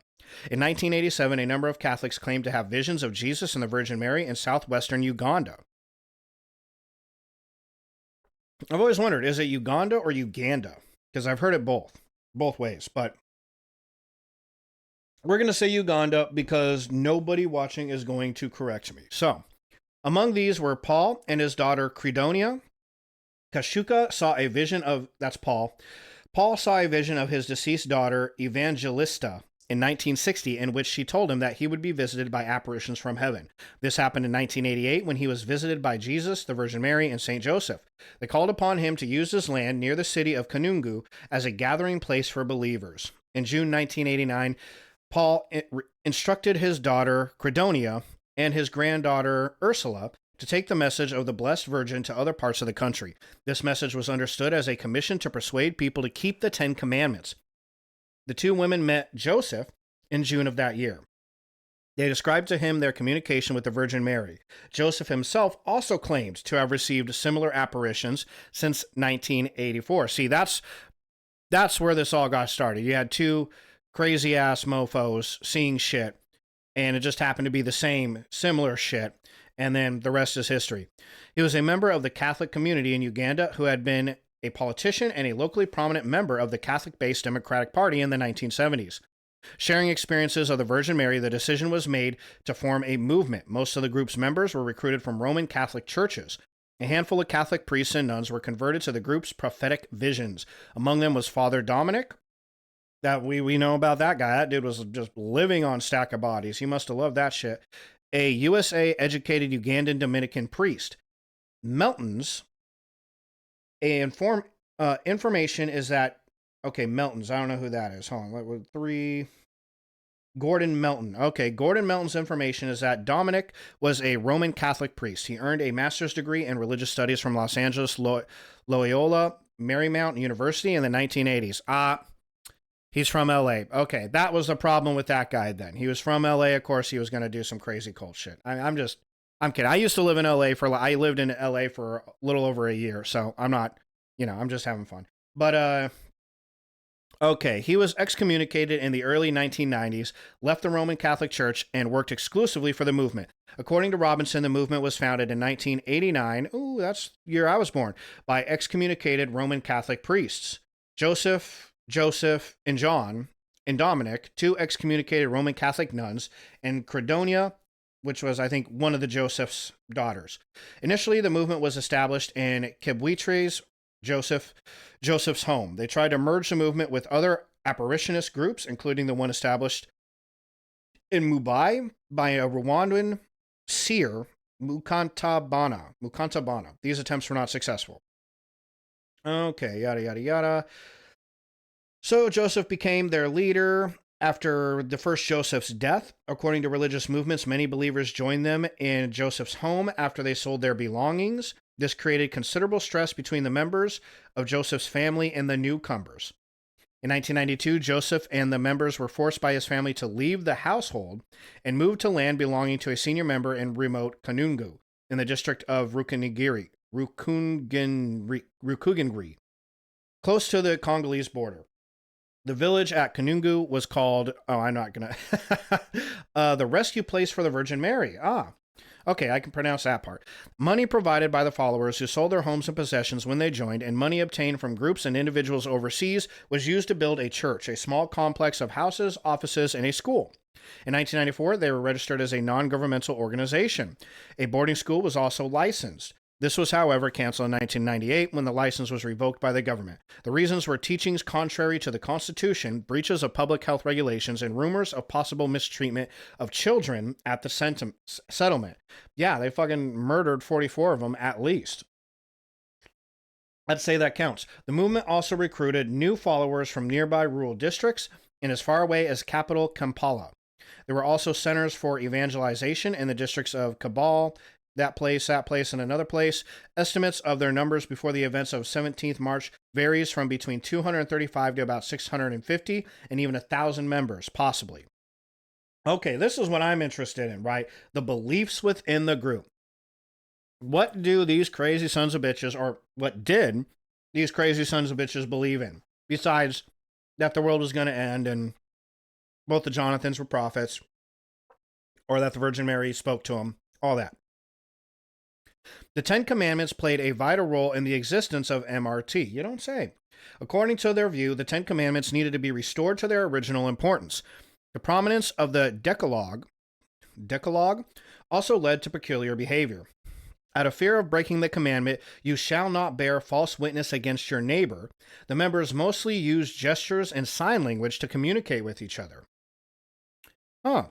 In 1987, a number of Catholics claimed to have visions of Jesus and the Virgin Mary in southwestern Uganda. I've always wondered, is it Uganda or Uganda? Because I've heard it both ways, but we're going to say Uganda because nobody watching is going to correct me. So, among these were Paul and his daughter Credonia. Kashuka saw a vision of, that's Paul. Paul saw a vision of his deceased daughter Evangelista in 1960, in which she told him that he would be visited by apparitions from heaven. This happened in 1988 when he was visited by Jesus, the Virgin Mary, and St. Joseph. They called upon him to use his land near the city of Kanungu as a gathering place for believers. In June 1989, Paul instructed his daughter Credonia and his granddaughter Ursula to take the message of the Blessed Virgin to other parts of the country. This message was understood as a commission to persuade people to keep the 10 Commandments. The two women met Joseph in June of that year. They described to him their communication with the Virgin Mary. Joseph himself also claimed to have received similar apparitions since 1984. See, that's where this all got started. You had two crazy-ass mofos seeing shit, and it just happened to be the same, similar shit, and then the rest is history. He was a member of the Catholic community in Uganda who had been a politician and a locally prominent member of the Catholic-based Democratic Party in the 1970s. Sharing experiences of the Virgin Mary, the decision was made to form a movement. Most of the group's members were recruited from Roman Catholic churches. A handful of Catholic priests and nuns were converted to the group's prophetic visions. Among them was Father Dominic. That we know about that guy. That dude was just living on stack of bodies. He must have loved that shit. A USA-educated Ugandan Dominican priest. Melton's information is that Melton's. I don't know who that is. Hold on. Gordon Melton. Okay, Gordon Melton's information is that Dominic was a Roman Catholic priest. He earned a master's degree in religious studies from Los Angeles Loyola Marymount University in the 1980s. He's from LA. Okay, that was the problem with that guy then. He was from LA. Of course, he was going to do some crazy cult shit. I'm kidding. I used to live in LA I lived in LA for a little over a year, so I'm not, I'm just having fun. But, okay, he was excommunicated in the early 1990s, left the Roman Catholic Church, and worked exclusively for the movement. According to Robinson, the movement was founded in 1989, ooh, that's the year I was born, by excommunicated Roman Catholic priests. Joseph, and John, and Dominic, two excommunicated Roman Catholic nuns, and Credonia, which was, I think, one of the Joseph's daughters. Initially, the movement was established in Kibwitre's Joseph's home. They tried to merge the movement with other apparitionist groups, including the one established in Mumbai by a Rwandan seer, Mukantabana. These attempts were not successful. Okay, yada, yada, yada. So Joseph became their leader after the first Joseph's death. According to religious movements, many believers joined them in Joseph's home after they sold their belongings. This created considerable stress between the members of Joseph's family and the newcomers. In 1992, Joseph and the members were forced by his family to leave the household and move to land belonging to a senior member in remote Kanungu in the district of Rukungiri, close to the Congolese border. The village at Kanungu was called, the rescue place for the Virgin Mary. Okay, I can pronounce that part. Money provided by the followers who sold their homes and possessions when they joined, and money obtained from groups and individuals overseas was used to build a church, a small complex of houses, offices, and a school. In 1994, they were registered as a non-governmental organization. A boarding school was also licensed. This was, however, canceled in 1998 when the license was revoked by the government. The reasons were teachings contrary to the Constitution, breaches of public health regulations, and rumors of possible mistreatment of children at the settlement. Yeah, they fucking murdered 44 of them at least. I'd say that counts. The movement also recruited new followers from nearby rural districts and as far away as capital Kampala. There were also centers for evangelization in the districts of Kabul, that place, and another place. Estimates of their numbers before the events of 17th March varies from between 235 to about 650 and even 1,000 members, possibly. Okay, this is what I'm interested in, right? The beliefs within the group. What do these crazy sons of bitches, or what did these crazy sons of bitches believe in? Besides that the world was going to end and both the Jonathans were prophets, or that the Virgin Mary spoke to them, all that. The Ten Commandments played a vital role in the existence of MRT. You don't say. According to their view, the Ten Commandments needed to be restored to their original importance. The prominence of the Decalogue also led to peculiar behavior. Out of fear of breaking the commandment, you shall not bear false witness against your neighbor, the members mostly used gestures and sign language to communicate with each other. Huh.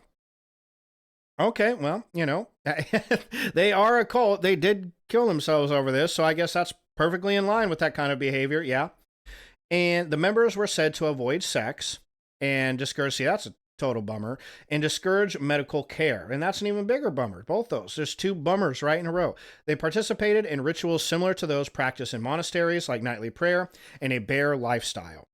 Okay, well, they are a cult. They did kill themselves over this, so I guess that's perfectly in line with that kind of behavior, yeah. And the members were said to avoid sex and discourage. See, that's a total bummer, and discourage medical care. And that's an even bigger bummer. Both those. There's two bummers right in a row. They participated in rituals similar to those practiced in monasteries, like nightly prayer and a bare lifestyle.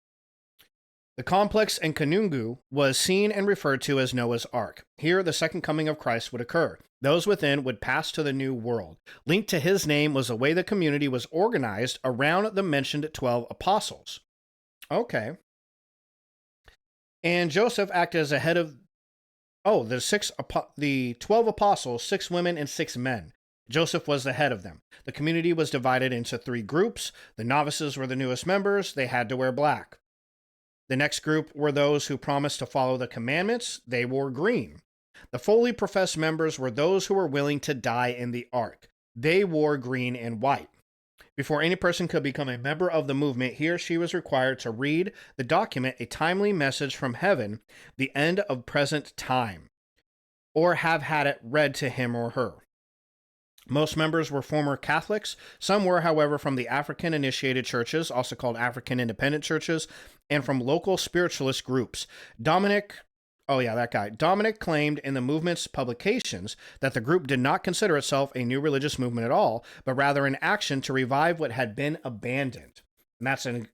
The complex in Kanungu was seen and referred to as Noah's Ark. Here, the second coming of Christ would occur. Those within would pass to the new world. Linked to his name was the way the community was organized around the mentioned 12 apostles. Okay. And Joseph acted as a head of, the 12 apostles, 6 women and 6 men. Joseph was the head of them. The community was divided into 3 groups. The novices were the newest members. They had to wear black. The next group were those who promised to follow the commandments. They wore green. The fully professed members were those who were willing to die in the ark. They wore green and white. Before any person could become a member of the movement, he or she was required to read the document, A Timely Message from Heaven, the End of Present Time, or have had it read to him or her. Most members were former Catholics. Some were, however, from the African initiated churches, also called African independent churches, and from local spiritualist groups. Dominic claimed in the movement's publications that the group did not consider itself a new religious movement at all, but rather an action to revive what had been abandoned. And that's a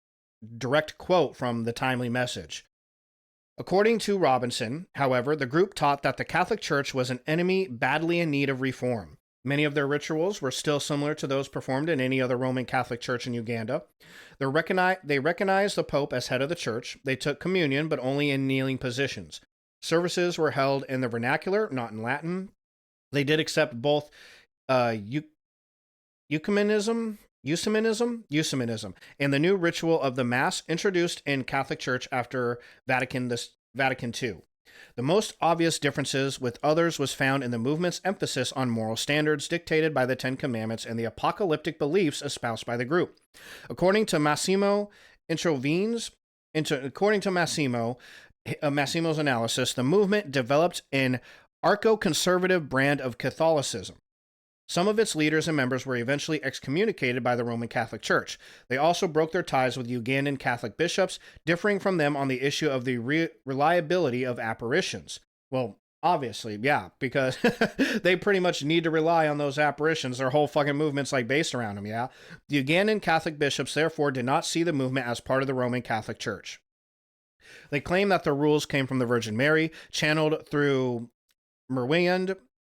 direct quote from the Timely Message. According to Robinson, however, the group taught that the Catholic Church was an enemy badly in need of reform. Many of their rituals were still similar to those performed in any other Roman Catholic church in Uganda. They recognized the Pope as head of the church. They took communion, but only in kneeling positions. Services were held in the vernacular, not in Latin. They did accept both Eucumenism, and the new ritual of the Mass introduced in Catholic Church after Vatican II. The most obvious differences with others was found in the movement's emphasis on moral standards dictated by the Ten Commandments and the apocalyptic beliefs espoused by the group. According to Massimo's analysis, the movement developed an archo-conservative brand of Catholicism. Some of its leaders and members were eventually excommunicated by the Roman Catholic Church. They also broke their ties with Ugandan Catholic bishops, differing from them on the issue of the reliability of apparitions. Well, obviously, yeah, because they pretty much need to rely on those apparitions. Their whole fucking movement's like based around them, yeah? The Ugandan Catholic bishops, therefore, did not see the movement as part of the Roman Catholic Church. They claim that the rules came from the Virgin Mary, channeled through Merwind.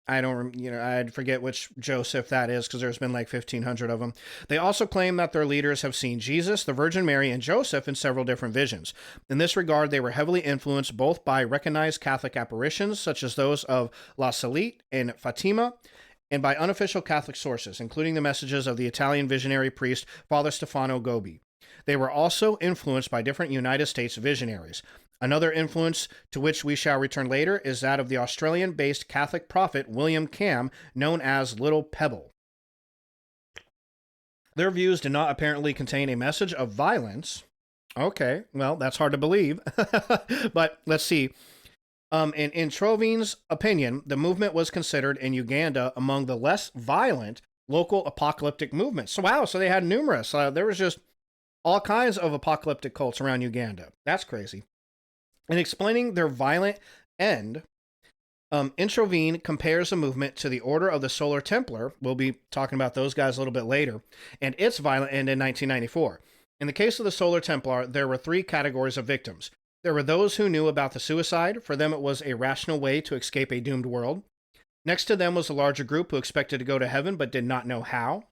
I forget which Joseph that is because there's been like 1,500 of them. They also claim that their leaders have seen Jesus, the Virgin Mary, and Joseph in several different visions. In this regard, they were heavily influenced both by recognized Catholic apparitions, such as those of La Salette and Fatima, and by unofficial Catholic sources, including the messages of the Italian visionary priest Father Stefano Gobbi. They were also influenced by different United States visionaries. Another influence to which we shall return later is that of the Australian-based Catholic prophet William Cam, known as Little Pebble. Their views did not apparently contain a message of violence. Okay, well, that's hard to believe. But let's see. In Trovin's opinion, the movement was considered in Uganda among the less violent local apocalyptic movements. So wow, so they had numerous. There was just all kinds of apocalyptic cults around Uganda. That's crazy. In explaining their violent end, Introvine compares the movement to the Order of the Solar Templar. We'll be talking about those guys a little bit later, and its violent end in 1994. In the case of the Solar Templar, there were 3 categories of victims. There were those who knew about the suicide. For them, it was a rational way to escape a doomed world. Next to them was a larger group who expected to go to heaven but did not know how.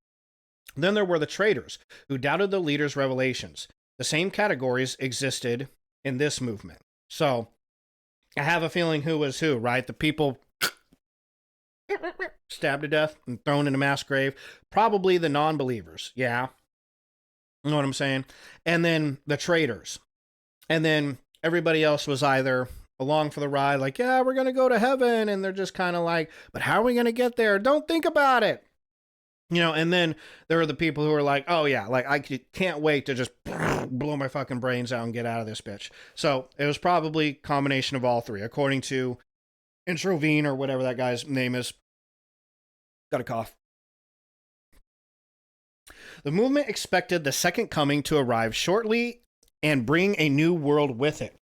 Then there were the traitors, who doubted the leader's revelations. The same categories existed in this movement. So, I have a feeling who was who, right? The people stabbed to death and thrown in a mass grave. Probably the non-believers, yeah. You know what I'm saying? And then the traitors. And then everybody else was either along for the ride, like, yeah, we're going to go to heaven. And they're just kind of like, but how are we going to get there? Don't think about it. You know, and then there are the people who are like, oh yeah, like I can't wait to just blow my fucking brains out and get out of this bitch. So it was probably a combination of all 3, according to Introvine or whatever that guy's name is. Got a cough. The movement expected the second coming to arrive shortly and bring a new world with it.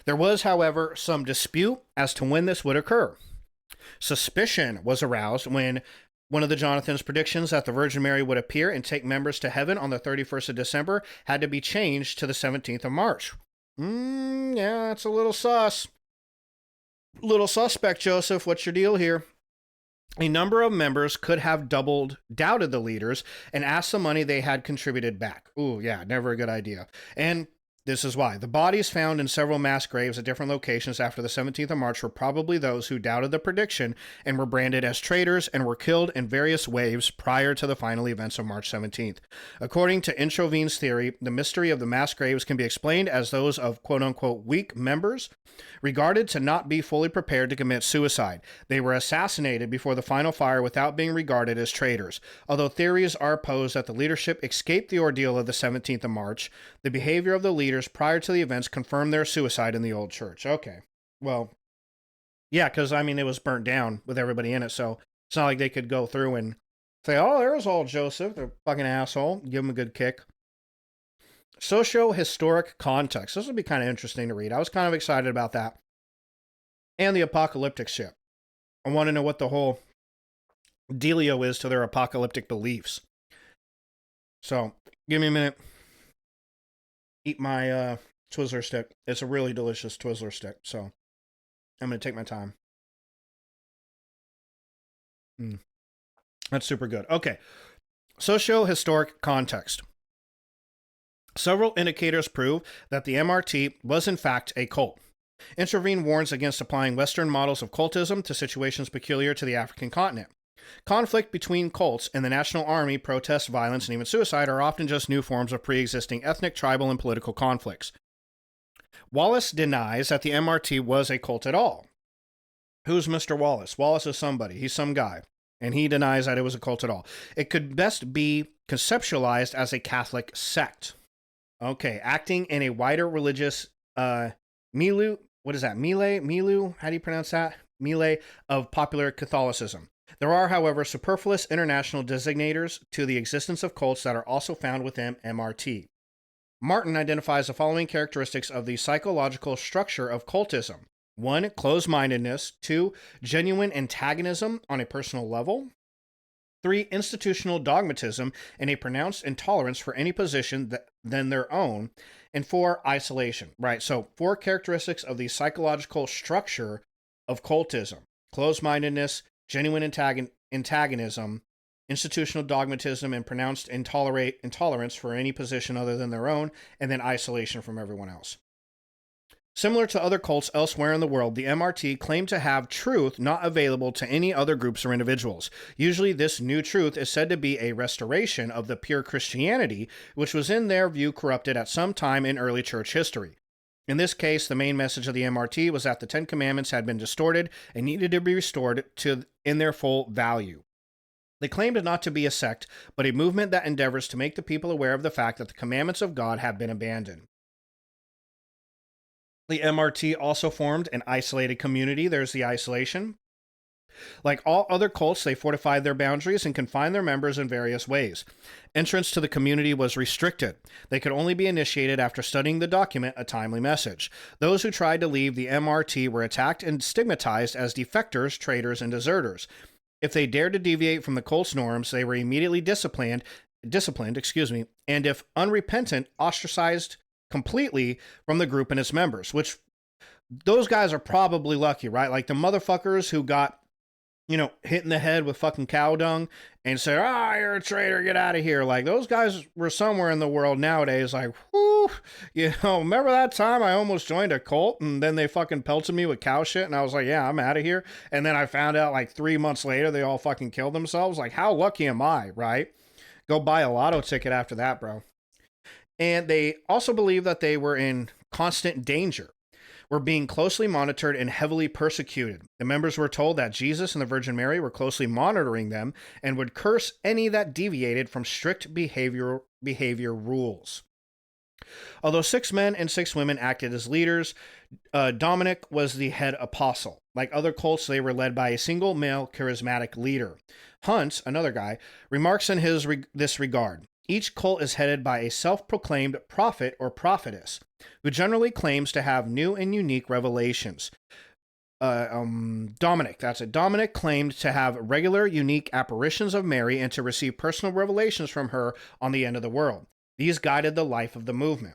There was, however, some dispute as to when this would occur. Suspicion was aroused when one of the Jonathan's predictions that the Virgin Mary would appear and take members to heaven on the 31st of December had to be changed to the 17th of March. Yeah, it's a little sus. Little suspect, Joseph. What's your deal here? A number of members could have doubted the leaders and asked the money they had contributed back. Ooh, yeah, never a good idea. And this is why. The bodies found in several mass graves at different locations after the 17th of March were probably those who doubted the prediction and were branded as traitors and were killed in various waves prior to the final events of March 17th. According to Introvine's theory, the mystery of the mass graves can be explained as those of quote-unquote weak members regarded to not be fully prepared to commit suicide. They were assassinated before the final fire without being regarded as traitors. Although theories are posed that the leadership escaped the ordeal of the 17th of March, the behavior of the leaders prior to the events confirmed their suicide in the old church. Okay. Well, yeah, because, I mean, it was burnt down with everybody in it, so it's not like they could go through and say, oh, there's old Joseph, the fucking asshole, give him a good kick. Socio-historic context. This would be kind of interesting to read. I was kind of excited about that. And the apocalyptic shit. I want to know what the whole dealio is to their apocalyptic beliefs. So, give me a minute. Eat my Twizzler stick. It's a really delicious Twizzler stick, so I'm going to take my time. That's super good. Okay. Socio-historic context. Several indicators prove that the MRT was in fact a cult. Introvine warns against applying Western models of cultism to situations peculiar to the African continent. Conflict between cults and the National Army, protests, violence, and even suicide are often just new forms of pre-existing ethnic, tribal, and political conflicts. Wallace denies that the MRT was a cult at all. Who's Mr. Wallace? Wallace is somebody. He's some guy. And he denies that it was a cult at all. It could best be conceptualized as a Catholic sect. Okay, acting in a wider religious milieu, what is that? Milieu? How do you pronounce that? Milieu of popular Catholicism. There are, however, superfluous international designators to the existence of cults that are also found within MRT. Martin identifies the following characteristics of the psychological structure of cultism. 1. Closed-mindedness. 2. Genuine antagonism on a personal level. 3. Institutional dogmatism and a pronounced intolerance for any position than their own. And 4. Isolation. Right, so 4 characteristics of the psychological structure of cultism. Closed-mindedness, genuine antagonism, institutional dogmatism, and pronounced intolerance for any position other than their own, and then isolation from everyone else. Similar to other cults elsewhere in the world, the MRT claimed to have truth not available to any other groups or individuals. Usually this new truth is said to be a restoration of the pure Christianity, which was in their view corrupted at some time in early church history. In this case, the main message of the MRT was that the Ten Commandments had been distorted and needed to be restored in their full value. They claimed not to be a sect, but a movement that endeavors to make the people aware of the fact that the commandments of God have been abandoned. The MRT also formed an isolated community. There's the isolation. Like all other cults, they fortified their boundaries and confined their members in various ways. Entrance to the community was restricted. They could only be initiated after studying the document, A Timely Message. Those who tried to leave the MRT were attacked and stigmatized as defectors, traitors, and deserters. If they dared to deviate from the cult's norms, they were immediately disciplined, and if unrepentant, ostracized completely from the group and its members, which those guys are probably lucky, right? Like the motherfuckers who got, hit in the head with fucking cow dung and said, you're a traitor, get out of here. Like those guys were somewhere in the world nowadays like, whoo, remember that time I almost joined a cult and then they fucking pelted me with cow shit and I was like, yeah, I'm out of here. And then I found out like 3 months later, they all fucking killed themselves. Like how lucky am I, right? Go buy a lotto ticket after that, bro. And they also believed that they were in constant danger, were being closely monitored and heavily persecuted. The members were told that Jesus and the Virgin Mary were closely monitoring them and would curse any that deviated from strict behavior rules. Although 6 men and 6 women acted as leaders, Dominic was the head apostle. Like other cults, they were led by a single male charismatic leader. Hunt, another guy, remarks in this regard. Each cult is headed by a self-proclaimed prophet or prophetess, who generally claims to have new and unique revelations. Dominic, that's it. Dominic claimed to have regular, unique apparitions of Mary and to receive personal revelations from her on the end of the world. These guided the life of the movement.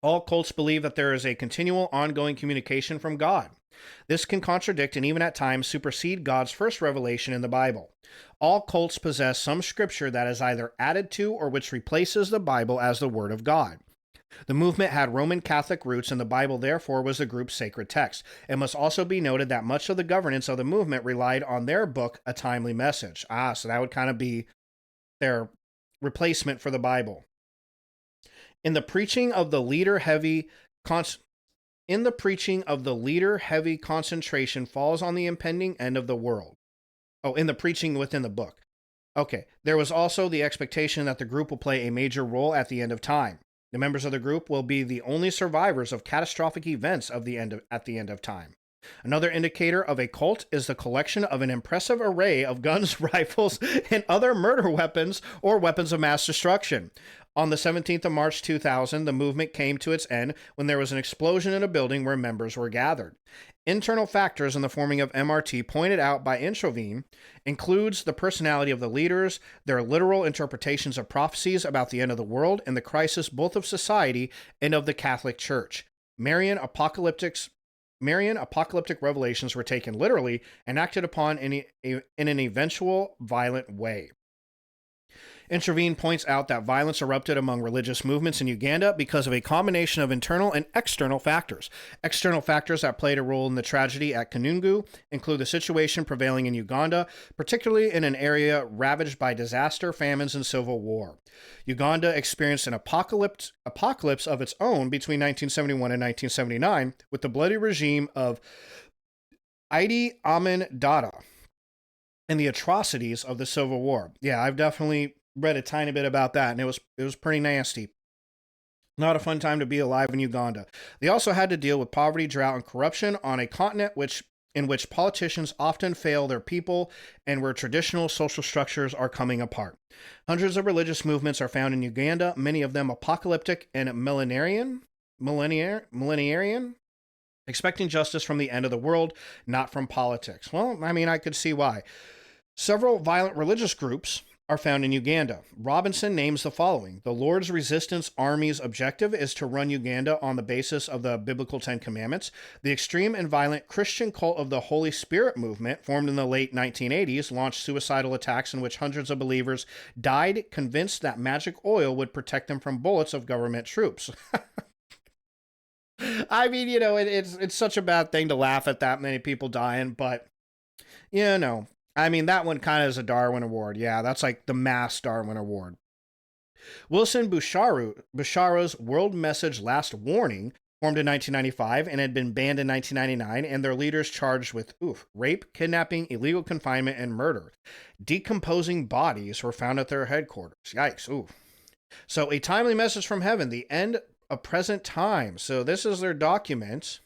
All cults believe that there is a continual, ongoing communication from God. This can contradict and even at times supersede God's first revelation in the Bible. All cults possess some scripture that is either added to or which replaces the Bible as the Word of God. The movement had Roman Catholic roots, and the Bible therefore was the group's sacred text. It must also be noted that much of the governance of the movement relied on their book, A Timely Message. So that would kind of be their replacement for the Bible. In the preaching of the leader-heavy concentration falls on the impending end of the world. In the preaching within the book. Okay, there was also the expectation that the group will play a major role at the end of time. The members of the group will be the only survivors of catastrophic events at the end of time. Another indicator of a cult is the collection of an impressive array of guns, rifles, and other murder weapons or weapons of mass destruction. On the 17th of March 2000, the movement came to its end when there was an explosion in a building where members were gathered. Internal factors in the forming of MRT pointed out by Introvigne includes the personality of the leaders, their literal interpretations of prophecies about the end of the world, and the crisis both of society and of the Catholic Church. Marian apocalyptic revelations were taken literally and acted upon in an eventual violent way. Introvigne points out that violence erupted among religious movements in Uganda because of a combination of internal and external factors. External factors that played a role in the tragedy at Kanungu include the situation prevailing in Uganda, particularly in an area ravaged by disaster, famines, and civil war. Uganda experienced an apocalypse of its own between 1971 and 1979 with the bloody regime of Idi Amin Dada and the atrocities of the Civil War. Yeah, I've definitely read a tiny bit about that, and it was pretty nasty. Not a fun time to be alive in Uganda. They also had to deal with poverty, drought, and corruption on a continent in which politicians often fail their people and where traditional social structures are coming apart. Hundreds of religious movements are found in Uganda, many of them apocalyptic and millenarian, expecting justice from the end of the world, not from politics. Well, I mean, I could see why. Several violent religious groups are found in Uganda. Robinson names the following. The Lord's Resistance Army's objective is to run Uganda on the basis of the biblical Ten Commandments. The extreme and violent Christian cult of the Holy Spirit movement, formed in the late 1980s, launched suicidal attacks in which hundreds of believers died, convinced that magic oil would protect them from bullets of government troops. I mean, it's such a bad thing to laugh at that many people dying, but, I mean, that one kind of is a Darwin Award. Yeah, that's like the mass Darwin Award. Wilson Busharo's World Message Last Warning, formed in 1995 and had been banned in 1999, and their leaders charged with rape, kidnapping, illegal confinement, and murder. Decomposing bodies were found at their headquarters. Yikes. So, A Timely Message from Heaven, the end of present time. So this is their document.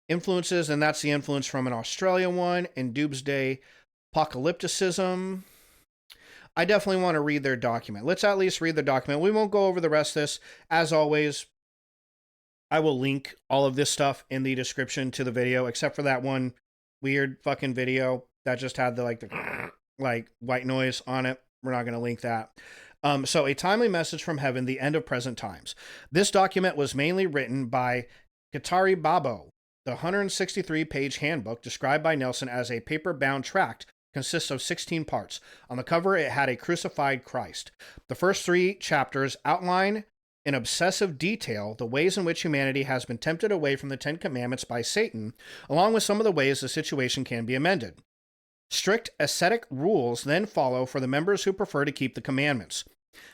Influences, and that's the influence from an Australia one, in Doomsday Apocalypticism. I definitely want to read their document. Let's at least read the document. We won't go over the rest of this. As always, I will link all of this stuff in the description to the video, except for that one weird fucking video that just had the white noise on it. We're not going to link that. So, A Timely Message from Heaven, the End of Present Times. This document was mainly written by Katari Babo. The 163-page handbook, described by Nelson as a paper-bound tract, consists of 16 parts. On the cover, it had a crucified Christ. The first 3 chapters outline in obsessive detail the ways in which humanity has been tempted away from the Ten Commandments by Satan, along with some of the ways the situation can be amended. Strict ascetic rules then follow for the members who prefer to keep the commandments.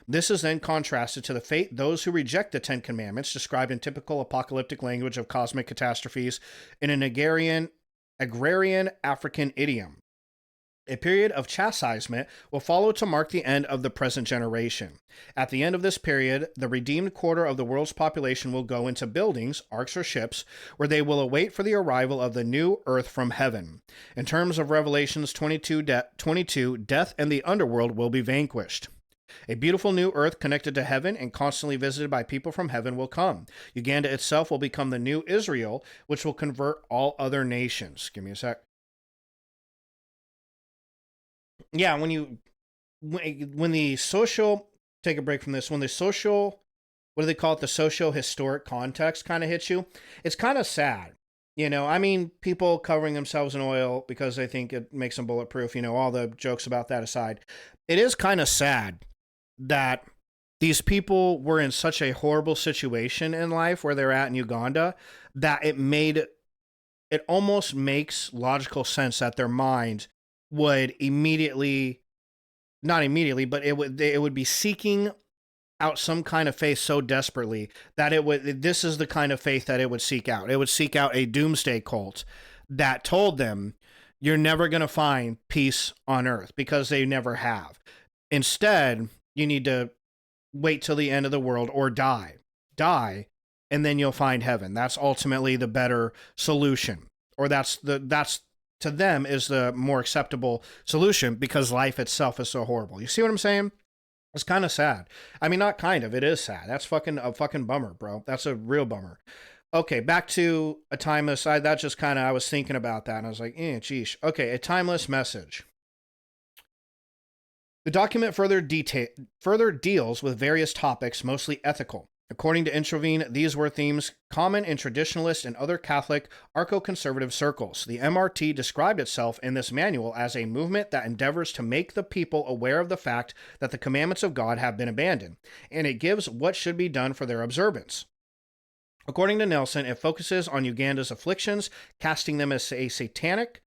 This is then contrasted to the fate those who reject the Ten Commandments, described in typical apocalyptic language of cosmic catastrophes in an agrarian African idiom. A period of chastisement will follow to mark the end of the present generation. At the end of this period, the redeemed quarter of the world's population will go into buildings, arks or ships, where they will await for the arrival of the new earth from heaven. In terms of Revelations 22, death and the underworld will be vanquished. A beautiful new earth connected to heaven and constantly visited by people from heaven will come. Uganda itself will become the new Israel, which will convert all other nations. Give me a sec. Yeah, when the social, take a break from this, when the social, what do they call it, the social historic context kind of hits you, it's kind of sad. You know, I mean, people covering themselves in oil because they think it makes them bulletproof, you know, all the jokes about that aside. It is kind of sad that these people were in such a horrible situation in life where they're at in Uganda that it almost makes logical sense that their mind would immediately, not immediately, but it would be seeking out some kind of faith so desperately that this is the kind of faith that it would seek out. It would seek out a doomsday cult that told them, you're never going to find peace on earth, because they never have. Instead, you need to wait till the end of the world or die, and then you'll find heaven. That's ultimately the better solution, or that's to them is the more acceptable solution, because life itself is so horrible. You see what I'm saying? It's kind of sad. I mean, not kind of. It is sad. That's a fucking bummer, bro. That's a real bummer. Okay, back to a timeless. That just kind of, I was thinking about that, and I was like, geesh. Okay, a timeless message. The document further deals with various topics, mostly ethical. According to Introvine, these were themes common in traditionalist and other Catholic archo-conservative circles. The MRT described itself in this manual as a movement that endeavors to make the people aware of the fact that the commandments of God have been abandoned, and it gives what should be done for their observance. According to Nelson, it focuses on Uganda's afflictions, casting them as satanic,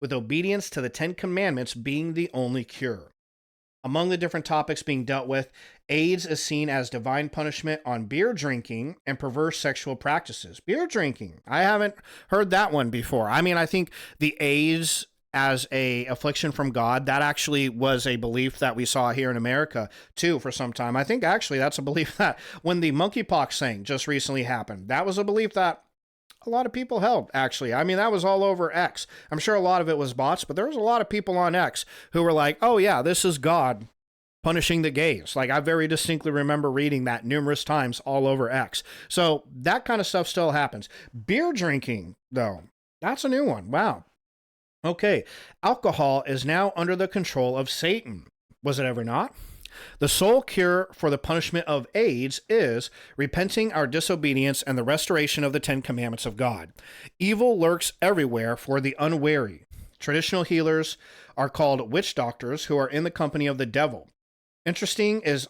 with obedience to the Ten Commandments being the only cure. Among the different topics being dealt with, AIDS is seen as divine punishment on beer drinking and perverse sexual practices. Beer drinking. I haven't heard that one before. I mean, I think the AIDS as a affliction from God, that actually was a belief that we saw here in America too for some time. I think actually that's a belief that when the monkeypox thing just recently happened, that was a belief that a lot of people held, actually. I mean, that was all over X. I'm sure a lot of it was bots, but there was a lot of people on X who were like, oh yeah, this is God punishing the gays. Like, I very distinctly remember reading that numerous times all over X. So that kind of stuff still happens. Beer drinking, though, that's a new one. Wow. Okay. Alcohol is now under the control of Satan. Was it ever not? The sole cure for the punishment of AIDS is repenting our disobedience and the restoration of the Ten Commandments of God. Evil lurks everywhere for the unwary. Traditional healers are called witch doctors who are in the company of the devil. Interesting is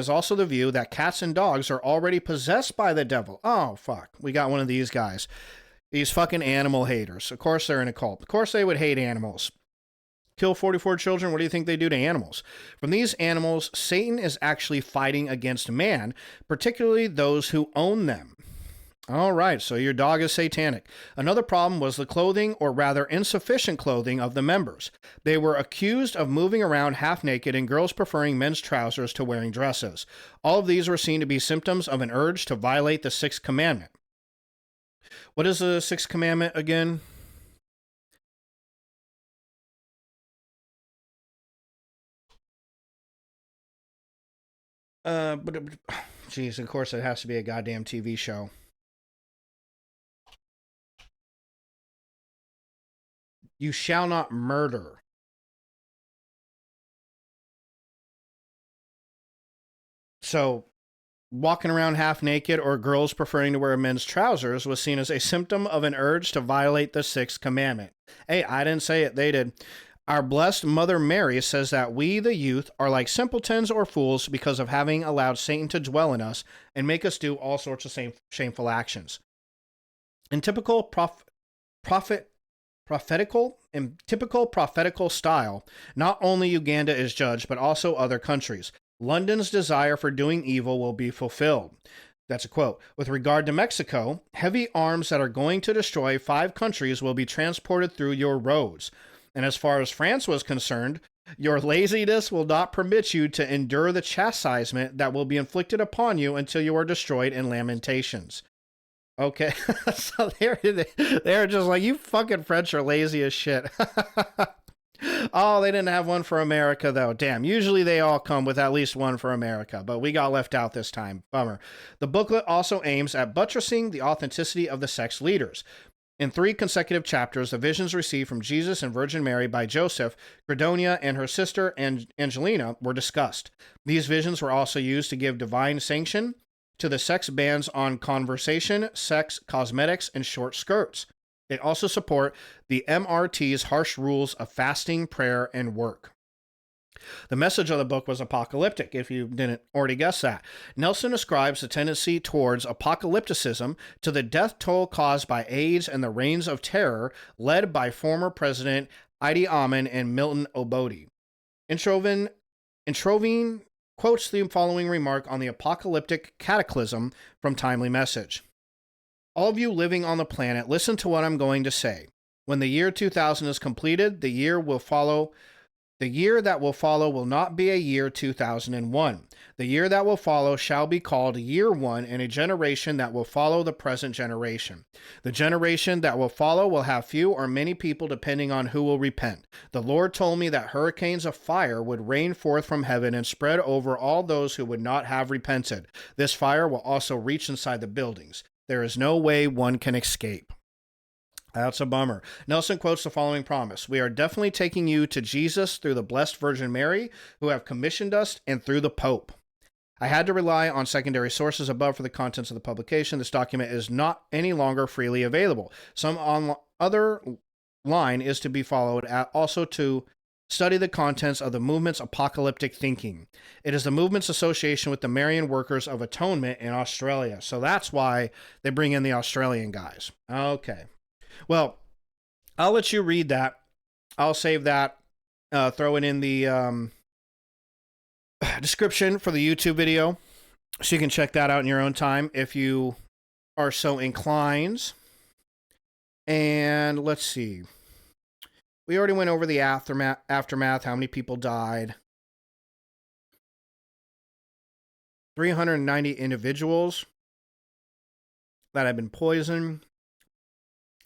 also the view that cats and dogs are already possessed by the devil. Oh, fuck. We got one of these guys. These fucking animal haters. Of course they're in a cult. Of course they would hate animals. Kill 44 children, what do you think they do to animals? From these animals, Satan is actually fighting against man, particularly those who own them. All right, so your dog is satanic. Another problem was the clothing, or rather insufficient clothing, of the members. They were accused of moving around half naked and girls preferring men's trousers to wearing dresses. All of these were seen to be symptoms of an urge to violate the Sixth Commandment. What is the Sixth Commandment again? Geez, of course it has to be a goddamn TV show. You shall not murder. So, walking around half naked or girls preferring to wear men's trousers was seen as a symptom of an urge to violate the Sixth Commandment. Hey, I didn't say it, they did. Our blessed Mother Mary says that we, the youth, are like simpletons or fools because of having allowed Satan to dwell in us and make us do all sorts of shameful actions. In typical prophetical style, not only Uganda is judged, but also other countries. London's desire for doing evil will be fulfilled. That's a quote. With regard to Mexico, heavy arms that are going to destroy 5 countries will be transported through your roads. And as far as France was concerned, your laziness will not permit you to endure the chastisement that will be inflicted upon you until you are destroyed in Lamentations. Okay, so they're just like, you fucking French are lazy as shit. Oh, they didn't have one for America, though. Damn. Usually they all come with at least one for America, but we got left out this time. Bummer. The booklet also aims at buttressing the authenticity of the sex leaders. In 3 consecutive chapters, the visions received from Jesus and Virgin Mary by Joseph, Credonia, and her sister Angelina were discussed. These visions were also used to give divine sanction to the sex bans on conversation, sex, cosmetics, and short skirts. They also support the MRT's harsh rules of fasting, prayer, and work. The message of the book was apocalyptic, if you didn't already guess that. Nelson ascribes the tendency towards apocalypticism to the death toll caused by AIDS and the reigns of terror led by former President Idi Amin and Milton Obote. Introvine quotes the following remark on the apocalyptic cataclysm from Timely Message. All of you living on the planet, listen to what I'm going to say. When the year 2000 is completed, the year that will follow will not be a year 2001. The year that will follow shall be called year 1 in a generation that will follow the present generation. The generation that will follow will have few or many people depending on who will repent. The Lord told me that hurricanes of fire would rain forth from heaven and spread over all those who would not have repented. This fire will also reach inside the buildings. There is no way one can escape. That's a bummer. Nelson quotes the following promise. We are definitely taking you to Jesus through the Blessed Virgin Mary, who have commissioned us, and through the Pope. I had to rely on secondary sources above for the contents of the publication. This document is not any longer freely available. Some other line is to be followed, also to study the contents of the movement's apocalyptic thinking. It is the movement's association with the Marian Workers of Atonement in Australia. So that's why they bring in the Australian guys. Okay. Well, I'll let you read that. I'll save that, throw it in the description for the YouTube video, so you can check that out in your own time if you are so inclined. And let's see. We already went over the aftermath, how many people died. 390 individuals that have been poisoned.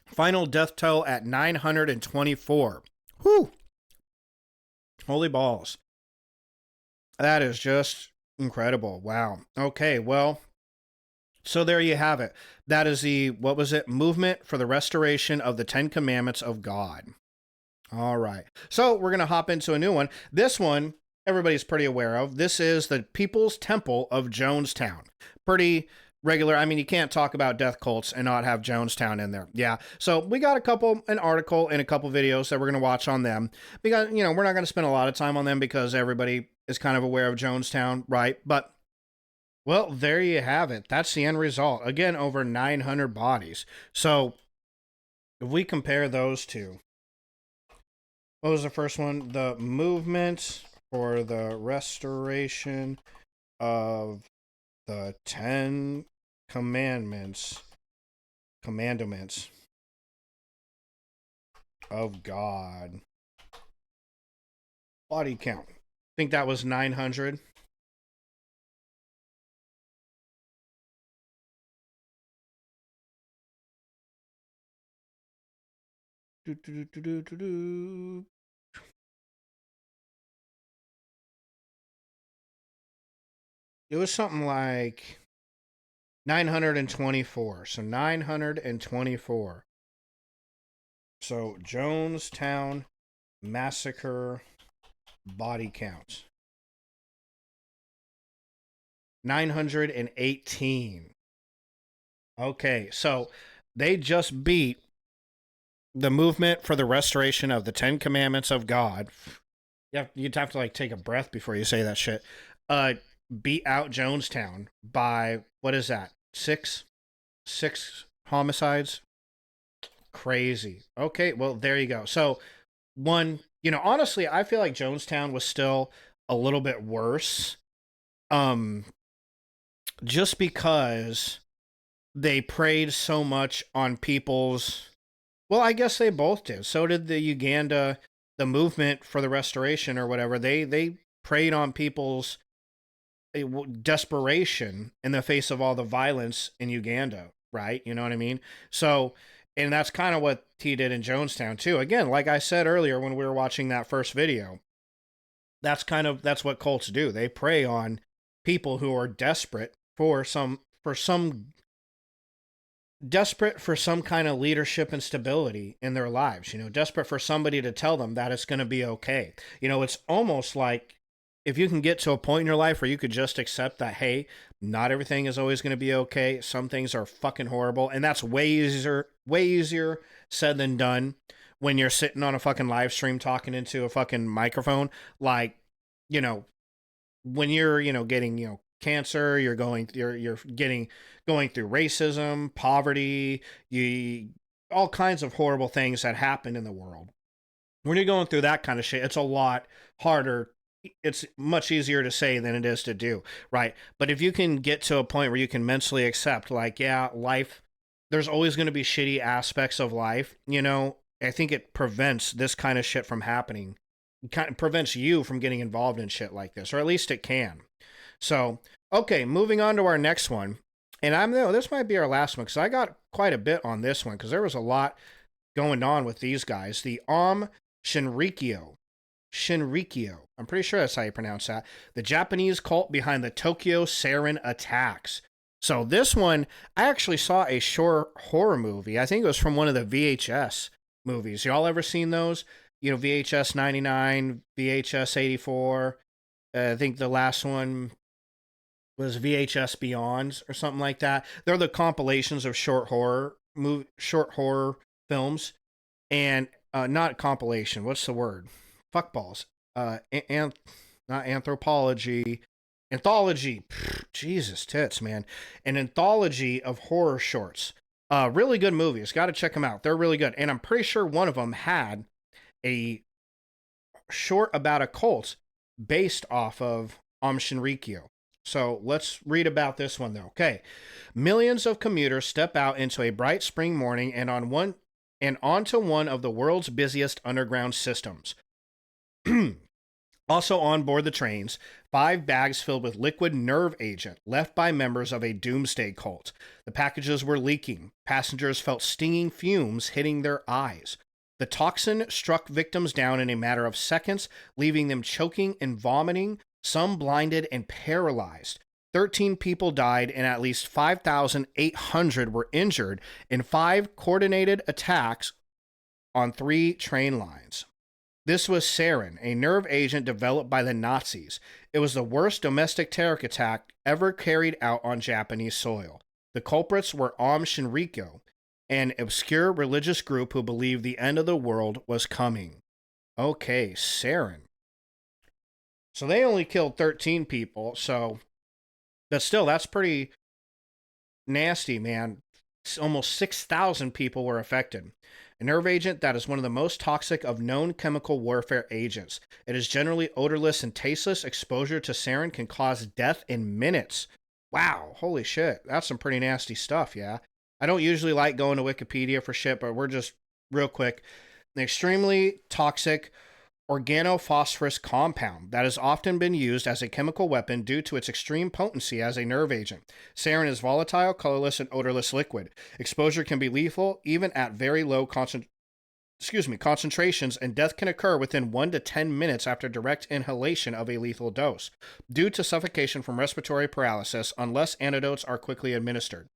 Final death toll at 924. Whew. Holy balls. That is just incredible. Wow. Okay, well, so there you have it. That is the, what was it? Movement for the Restoration of the 10 Commandments of God. All right. So we're going to hop into a new one. This one, everybody's pretty aware of. This is the People's Temple of Jonestown. Pretty regular. I mean, you can't talk about death cults and not have Jonestown in there. Yeah. So we got an article and a couple videos that we're going to watch on them because, we're not going to spend a lot of time on them because everybody is kind of aware of Jonestown, right? But, well, there you have it. That's the end result. Again, over 900 bodies. So if we compare those two, what was the first one? The Movement for the Restoration of the 10 Commandments of God. Body count. I think that was 900. It was something like 924. So 924. So Jonestown Massacre body count. 918. Okay, so they just beat the Movement for the Restoration of the 10 Commandments of God. You'd have to take a breath before you say that shit. Beat out Jonestown by, what is that? Six homicides? Crazy. Okay, well, there you go. So, honestly, I feel like Jonestown was still a little bit worse. Just because they preyed so much on people's, well, I guess they both did. So did the Uganda, the Movement for the Restoration or whatever. They preyed on people's desperation in the face of all the violence in Uganda, right? You know what I mean? So And that's kind of what he did in Jonestown too. Again, like I said earlier when we were watching that first video, that's what cults do. They prey on people who are desperate for some kind of leadership and stability in their lives, desperate for somebody to tell them that it's going to be okay. It's almost like if you can get to a point in your life where you could just accept that, hey, not everything is always going to be okay. Some things are fucking horrible. And that's way easier said than done when you're sitting on a fucking live stream talking into a fucking microphone. Like, when you're, getting, cancer, you're going through racism, poverty, all kinds of horrible things that happen in the world. When you're going through that kind of shit, it's a lot harder. It's much easier to say than it is to do, right? But if you can get to a point where you can mentally accept, like, yeah, life, there's always going to be shitty aspects of life, I think it prevents this kind of shit from happening. It kind of prevents you from getting involved in shit like this, or at least it can. So, okay, moving on to our next one. And this might be our last one because I got quite a bit on this one because there was a lot going on with these guys. The Shinrikyo. I'm pretty sure that's how you pronounce that. The Japanese cult behind the Tokyo Sarin attacks. So this one, I actually saw a short horror movie. I think it was from one of the VHS movies. Y'all ever seen those? VHS 99, VHS 84. I think the last one was VHS Beyond or something like that. They're the compilations of short horror films, and not compilation. What's the word? Fuckballs. Not anthropology. Anthology. Jesus tits, man. An anthology of horror shorts. Really good movies. Got to check them out. They're really good. And I'm pretty sure one of them had a short about a cult based off of Shinrikyo. So let's read about this one, though. Okay. Millions of commuters step out into a bright spring morning and onto one of the world's busiest underground systems. Also on board the trains, 5 bags filled with liquid nerve agent left by members of a doomsday cult. The packages were leaking. Passengers felt stinging fumes hitting their eyes. The toxin struck victims down in a matter of seconds, leaving them choking and vomiting, some blinded and paralyzed. 13 people died and at least 5,800 were injured in 5 coordinated attacks on 3 train lines. This was sarin, a nerve agent developed by the Nazis. It was the worst domestic terror attack ever carried out on Japanese soil. The culprits were Shinrikyo, an obscure religious group who believed the end of the world was coming. Okay, sarin. So they only killed 13 people, but still, that's pretty nasty, man. Almost 6,000 people were affected. A nerve agent that is one of the most toxic of known chemical warfare agents. It is generally odorless and tasteless. Exposure to sarin can cause death in minutes. Wow, holy shit. That's some pretty nasty stuff, yeah. I don't usually like going to Wikipedia for shit, but we're just real quick. An extremely toxic organophosphorus compound that has often been used as a chemical weapon due to its extreme potency as a nerve agent. Sarin is volatile, colorless, and odorless liquid. Exposure can be lethal even at very low concentrations, and death can occur within 1 to 10 minutes after direct inhalation of a lethal dose, due to suffocation from respiratory paralysis unless antidotes are quickly administered.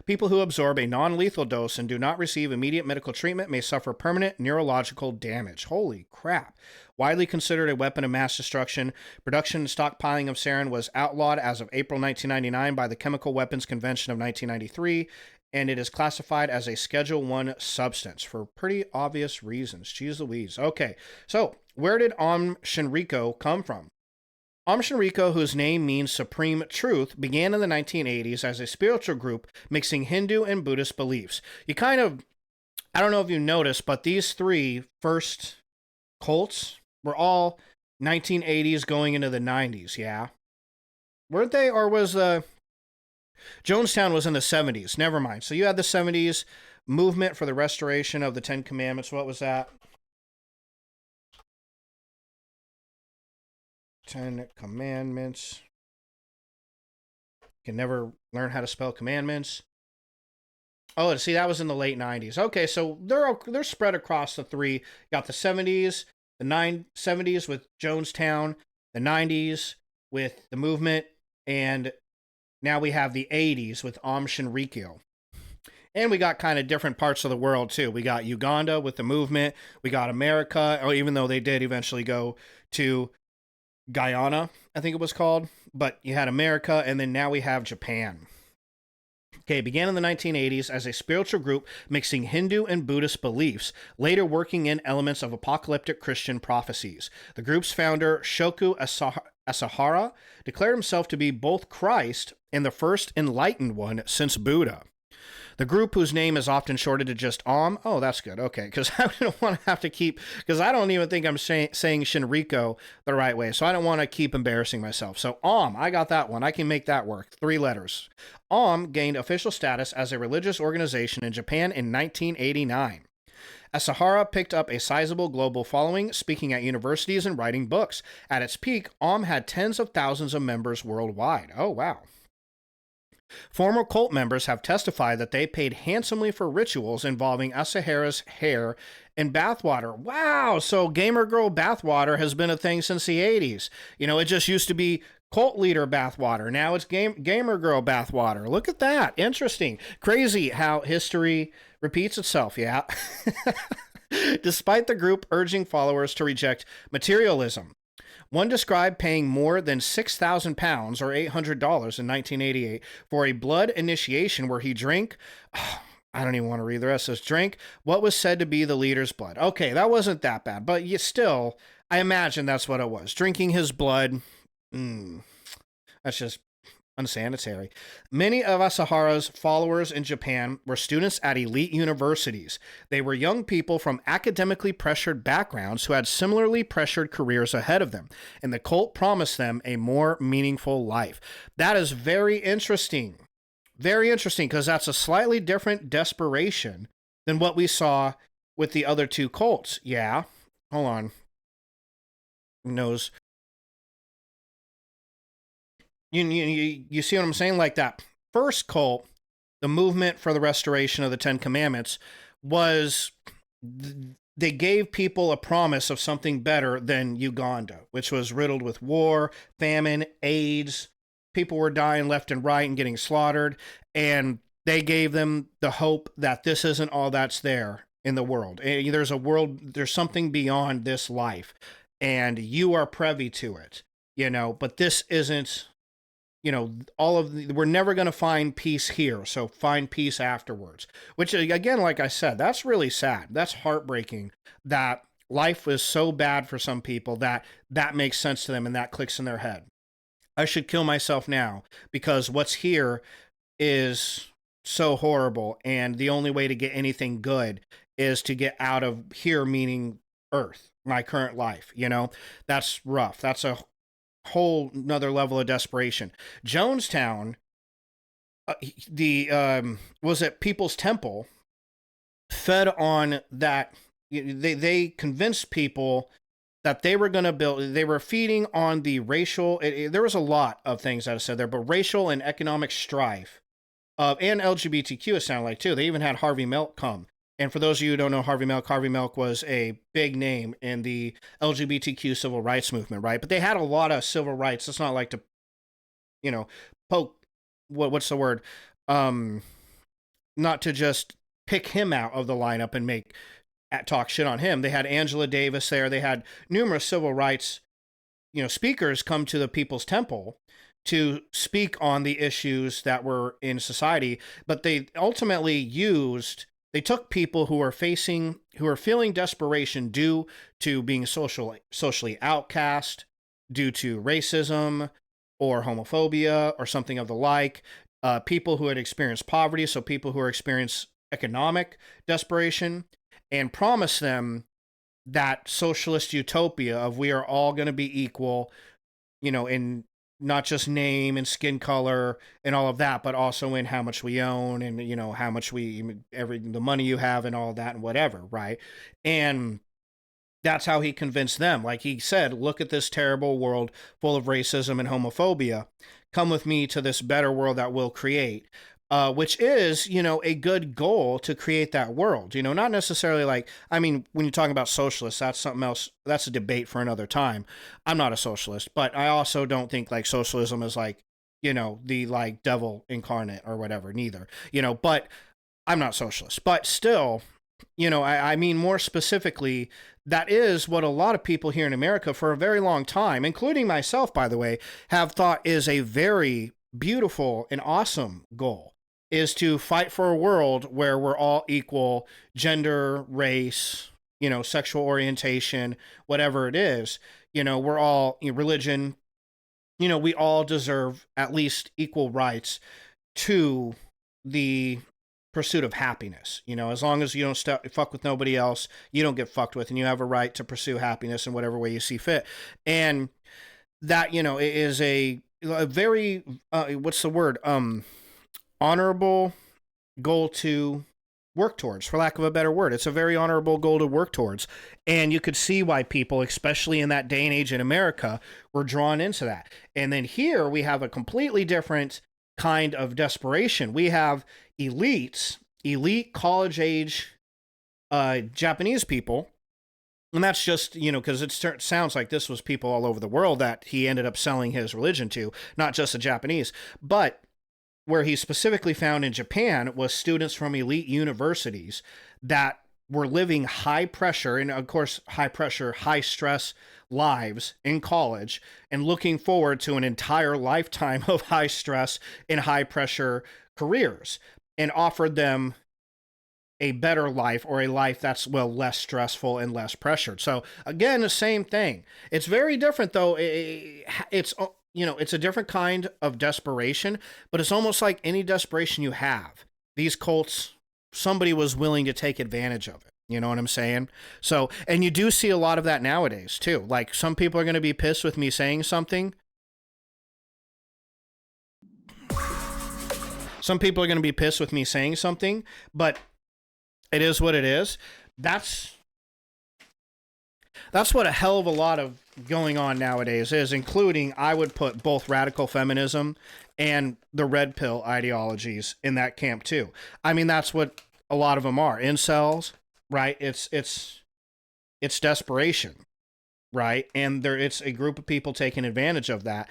People who absorb a non-lethal dose and do not receive immediate medical treatment may suffer permanent neurological damage. Holy crap. Widely considered a weapon of mass destruction, production and stockpiling of sarin was outlawed as of April 1999 by the Chemical Weapons Convention of 1993, and it is classified as a Schedule 1 substance for pretty obvious reasons. Jeez Louise. Okay, so where did Shinrikyo come from? Shinrikyo, whose name means supreme truth, began in the 1980s as a spiritual group mixing Hindu and Buddhist beliefs. I don't know if you noticed, but these 3 first cults were all 1980s going into the 90s, yeah? Weren't they? Or was Jonestown was in the 70s? Never mind. So you had the 70s movement for the restoration of the 10 Commandments. What was that? 10 Commandments. Can never learn how to spell commandments. Oh, see, that was in the late 90s. Okay, so they're spread across the three. Got the 70s, the 70s with Jonestown, the 90s with the movement, and now we have the 80s with Aum Shinrikyo. And we got kind of different parts of the world too. We got Uganda with the movement. We got America, or even though they did eventually go to Guyana, I think it was called. But you had America, and then now we have Japan. Okay, began in the 1980s as a spiritual group mixing Hindu and Buddhist beliefs, later working in elements of apocalyptic Christian prophecies. The group's founder, Shoku Asahara, declared himself to be both Christ and the first enlightened one since Buddha. The group, whose name is often shorted to just Aum, oh, that's good, okay, because I don't want to have to keep, because I don't even think I'm saying Shinrikyo the right way, so I don't want to keep embarrassing myself. So Aum, I got that one. I can make that work. 3 letters. Aum gained official status as a religious organization in Japan in 1989. Asahara picked up a sizable global following, speaking at universities and writing books. At its peak, Aum had tens of thousands of members worldwide. Oh, wow. Former cult members have testified that they paid handsomely for rituals involving Asahara's hair and bathwater. Wow, so gamer girl bathwater has been a thing since the 80s. You know, it just used to be cult leader bathwater. Now it's gamer girl bathwater. Look at that. Interesting. Crazy how history repeats itself, yeah. Despite the group urging followers to reject materialism. One described paying more than 6,000 pounds or $800 in 1988 for a blood initiation where he drank, I don't even want to read the rest of this, drank what was said to be the leader's blood. Okay, that wasn't that bad, but still, I imagine that's what it was. Drinking his blood, that's just unsanitary. Many of Asahara's followers in Japan were students at elite universities. They were young people from academically pressured backgrounds who had similarly pressured careers ahead of them, and the cult promised them a more meaningful life. That is very interesting. Very interesting, because that's a slightly different desperation than what we saw with the other 2 cults. Yeah. Hold on. Nose. You see what I'm saying? Like that first cult, the movement for the restoration of the 10 Commandments, was they gave people a promise of something better than Uganda, which was riddled with war, famine, AIDS. People were dying left and right and getting slaughtered. And they gave them the hope that this isn't all that's there in the world. There's a world, there's something beyond this life, and you are privy to it, but this isn't, we're never going to find peace here. So find peace afterwards, which again, like I said, that's really sad. That's heartbreaking that life is so bad for some people that makes sense to them and that clicks in their head. I should kill myself now because what's here is so horrible. And the only way to get anything good is to get out of here, meaning Earth, my current life. That's rough. That's a whole another level of desperation. Jonestown, was it People's Temple, fed on that. They convinced people that they were going to build, they were feeding on the racial, there was a lot of things that I said there, but racial and economic strife, and LGBTQ, it sounded like too. They even had Harvey Milk come. And for those of you who don't know Harvey Milk was a big name in the LGBTQ civil rights movement, right? But they had a lot of civil rights. It's not like to, poke, what's the word? Not to just pick him out of the lineup and talk shit on him. They had Angela Davis there. They had numerous civil rights, speakers come to the People's Temple to speak on the issues that were in society. But they ultimately they took people who are feeling desperation due to being socially outcast, due to racism or homophobia or something of the like, people who had experienced poverty, so people who are experienced economic desperation, and promised them that socialist utopia of we are all going to be equal, in not just name and skin color and all of that, but also in how much we own and, how much the money you have and all that and whatever. Right. And that's how he convinced them. Like he said, look at this terrible world full of racism and homophobia. Come with me to this better world that we'll create. which is, a good goal to create that world. Not necessarily like, I mean, when you're talking about socialists, that's something else. That's a debate for another time. I'm not a socialist, but I also don't think like socialism is like, the like devil incarnate or whatever, neither, but I'm not socialist. But still, I mean, more specifically, that is what a lot of people here in America for a very long time, including myself, by the way, have thought is a very beautiful and awesome goal, is to fight for a world where we're all equal, gender, race, sexual orientation, whatever it is, we're all religion, we all deserve at least equal rights to the pursuit of happiness. As long as you don't fuck with nobody else, you don't get fucked with, and you have a right to pursue happiness in whatever way you see fit. And that, is a very, what's the word? Honorable goal to work towards, for lack of a better word. It's a very honorable goal to work towards. And you could see why people, especially in that day and age in America, were drawn into that. And then here we have a completely different kind of desperation. We have elite college age Japanese people. And that's just, because it sounds like this was people all over the world that he ended up selling his religion to, not just the Japanese. But where he specifically found in Japan was students from elite universities that were living high pressure, and of course, high pressure, high stress lives in college, and looking forward to an entire lifetime of high stress and high pressure careers, and offered them a better life, or a life that's, well, less stressful and less pressured. So again, the same thing. It's very different though. It's a different kind of desperation, but it's almost like any desperation you have. These cults, somebody was willing to take advantage of it. You know what I'm saying? So, and you do see a lot of that nowadays too. Like, some people are going to be pissed with me saying something. Some people are going to be pissed with me saying something, but it is what it is. That's what a hell of a lot of going on nowadays is, including, I would put both radical feminism and the red pill ideologies in that camp too. I mean, that's what a lot of them are. Incels, right? It's desperation, right? And it's a group of people taking advantage of that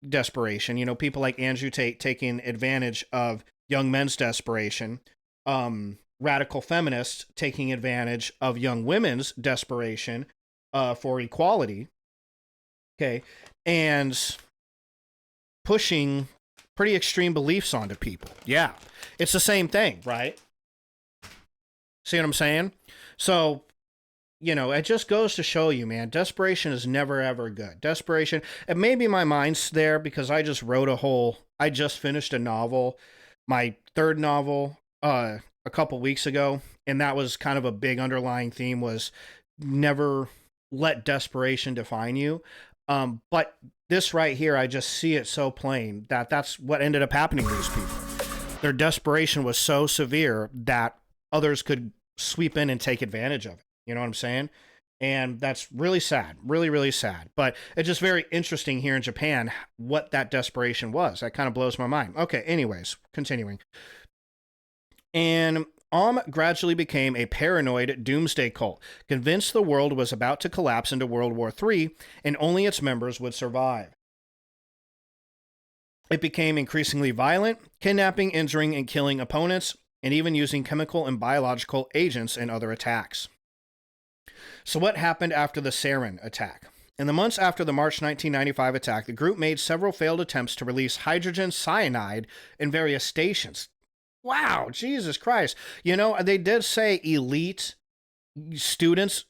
desperation. People like Andrew Tate taking advantage of young men's desperation. Radical feminists taking advantage of young women's desperation for equality, okay, and pushing pretty extreme beliefs onto people. Yeah, it's the same thing, right? See what I'm saying? So, it just goes to show you, man, desperation is never, ever good. Desperation, and maybe my mind's there because I just finished a novel, my third novel, a couple weeks ago, and that was kind of a big underlying theme, was never let desperation define you. But this right here, I just see it so plain that that's what ended up happening to these people. Their desperation was so severe that others could sweep in and take advantage of it. You know what I'm saying? And that's really sad, really, really sad. But it's just very interesting here in Japan what that desperation was. That kind of blows my mind. Okay, anyways, continuing. And gradually became a paranoid doomsday cult, convinced the world was about to collapse into World War III and only its members would survive. It became increasingly violent, kidnapping, injuring, and killing opponents, and even using chemical and biological agents in other attacks. So what happened after the sarin attack? In the months after the March 1995 attack, the group made several failed attempts to release hydrogen cyanide in various stations. Wow, Jesus Christ. They did say elite students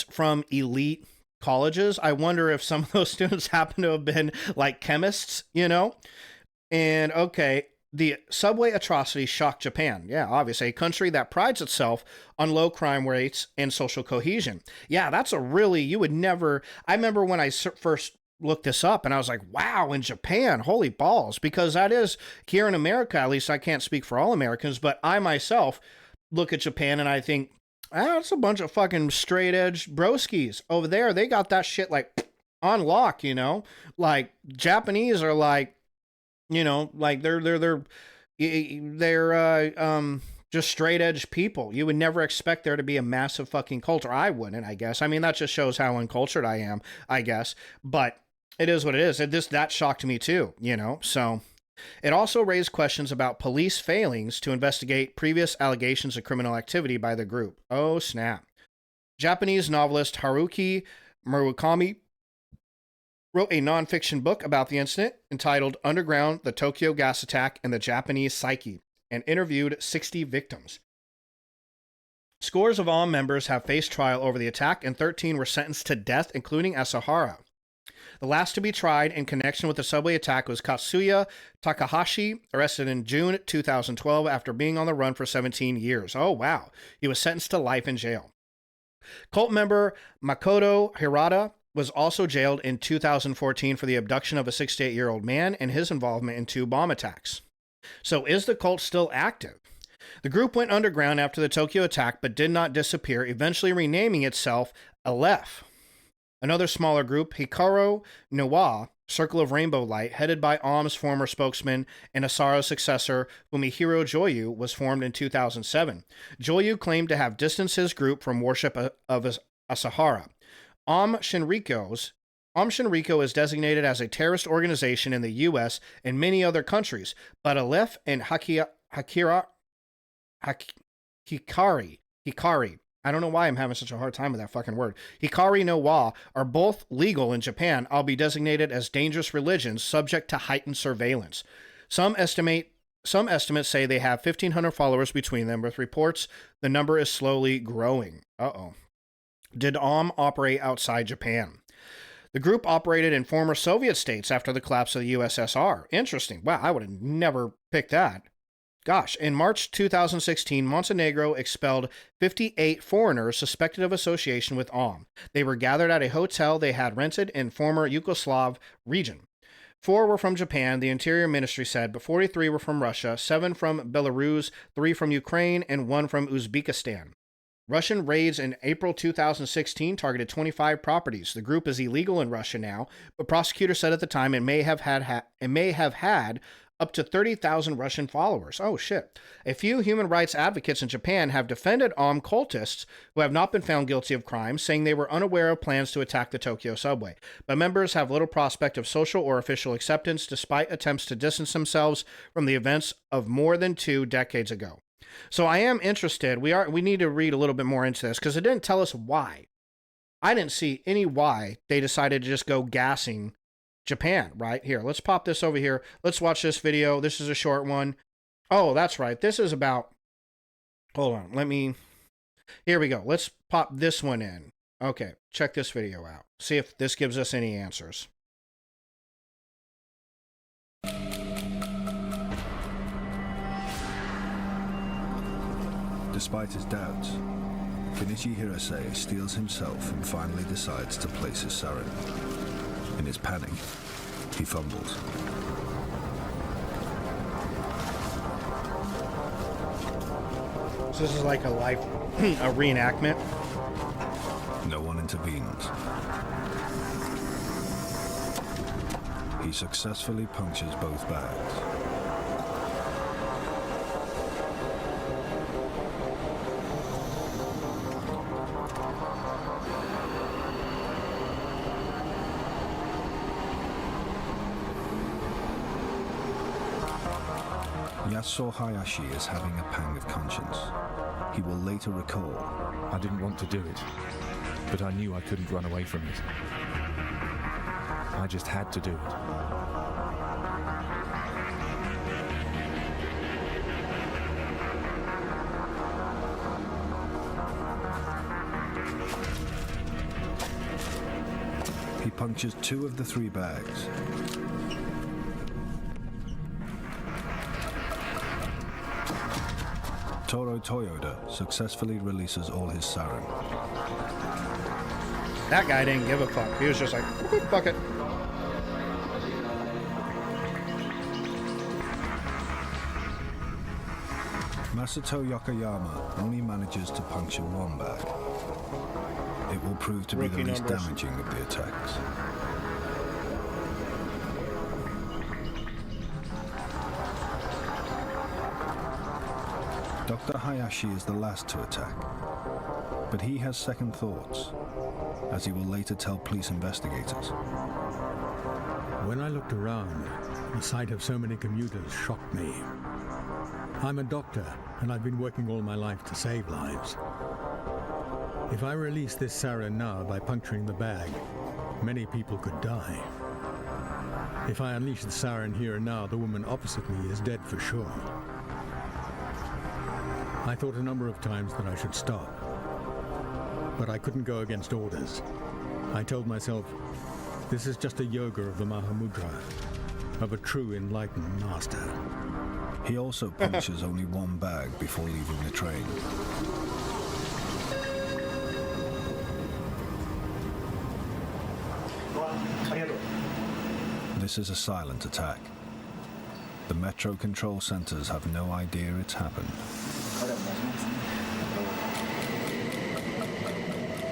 from elite colleges. I wonder if some of those students happen to have been like chemists, And okay, the subway atrocity shocked Japan. Yeah, obviously, a country that prides itself on low crime rates and social cohesion. Yeah, that's you would never, I remember when I first looked this up and I was like, wow, in Japan, holy balls, because that is here in America, at least I can't speak for all Americans, but I myself look at Japan and I think, it's a bunch of fucking straight edge broskies over there. They got that shit like on lock, like Japanese are like, like they're they're just straight edge people. You would never expect there to be a massive fucking cult, or I wouldn't, I guess. I mean, that just shows how uncultured I am, I guess. But it is what it is. That shocked me too, you know? So it also raised questions about police failings to investigate previous allegations of criminal activity by the group. Oh, snap. Japanese novelist Haruki Murakami wrote a nonfiction book about the incident entitled Underground, the Tokyo Gas Attack and the Japanese Psyche, and interviewed 60 victims. Scores of AUM members have faced trial over the attack, and 13 were sentenced to death, including Asahara. The last to be tried in connection with the subway attack was Katsuya Takahashi, arrested in June 2012 after being on the run for 17 years. Oh, wow. He was sentenced to life in jail. Cult member Makoto Hirata was also jailed in 2014 for the abduction of a 68-year-old man and his involvement in 2 bomb attacks. So is the cult still active? The group went underground after the Tokyo attack but did not disappear, eventually renaming itself Aleph. Another smaller group, Hikaru no wa, Circle of Rainbow Light, headed by AUM's former spokesman and Asara's successor, Fumihiro Joyu, was formed in 2007. Joyu claimed to have distanced his group from worship of Asahara. AUM Shinrikyo is designated as a terrorist organization in the U.S. and many other countries, but Aleph and Hikari, I don't know why I'm having such a hard time with that fucking word, Hikari no wa, are both legal in Japan, albeit designated as dangerous religions subject to heightened surveillance. Some estimates say they have 1,500 followers between them, with reports the number is slowly growing. Uh-oh. Did AUM operate outside Japan? The group operated in former Soviet states after the collapse of the USSR. Interesting. Wow, I would have never picked that. Gosh, in March 2016, Montenegro expelled 58 foreigners suspected of association with AUM. They were gathered at a hotel they had rented in former Yugoslav region. 4 were from Japan, the Interior Ministry said, but 43 were from Russia, 7 from Belarus, 3 from Ukraine, and 1 from Uzbekistan. Russian raids in April 2016 targeted 25 properties. The group is illegal in Russia now, but prosecutors said at the time it may have had up to 30,000 Russian followers. Oh, shit. A few human rights advocates in Japan have defended AUM cultists who have not been found guilty of crimes, saying they were unaware of plans to attack the Tokyo subway. But members have little prospect of social or official acceptance, despite attempts to distance themselves from the events of more than 2 decades ago. So I am interested. We need to read a little bit more into this, because it didn't tell us why. I didn't see any why they decided to just go gassing Japan, right? Here, let's pop this over here. Let's watch this video. This is a short one. Oh, that's right. This is about... Hold on. Here we go. Let's pop this one in. Okay, check this video out. See if this gives us any answers. Despite his doubts, Kenichi Hirase steels himself and finally decides to place his sarin. In his panic, he fumbles. So this is like a reenactment. No one intervenes. He successfully punctures both bags. Yasuo Hayashi is having a pang of conscience. He will later recall. I didn't want to do it, but I knew I couldn't run away from it. I just had to do it. He punctures 2 of the 3 bags. Toro Toyoda successfully releases all his sarin. That guy didn't give a fuck. He was just like, fuck it. Masato Yokoyama only manages to puncture 1 bag. It will prove to be the least damaging of the attacks. Dr. Hayashi is the last to attack, but he has second thoughts, as he will later tell police investigators. When I looked around, the sight of so many commuters shocked me. I'm a doctor, and I've been working all my life to save lives. If I release this sarin now by puncturing the bag, many people could die. If I unleash the sarin here and now, the woman opposite me is dead for sure. I thought a number of times that I should stop, but I couldn't go against orders. I told myself, this is just a yoga of the Mahamudra, of a true enlightened master. He also punctures only one bag before leaving the train. This is a silent attack. The Metro control centers have no idea it's happened.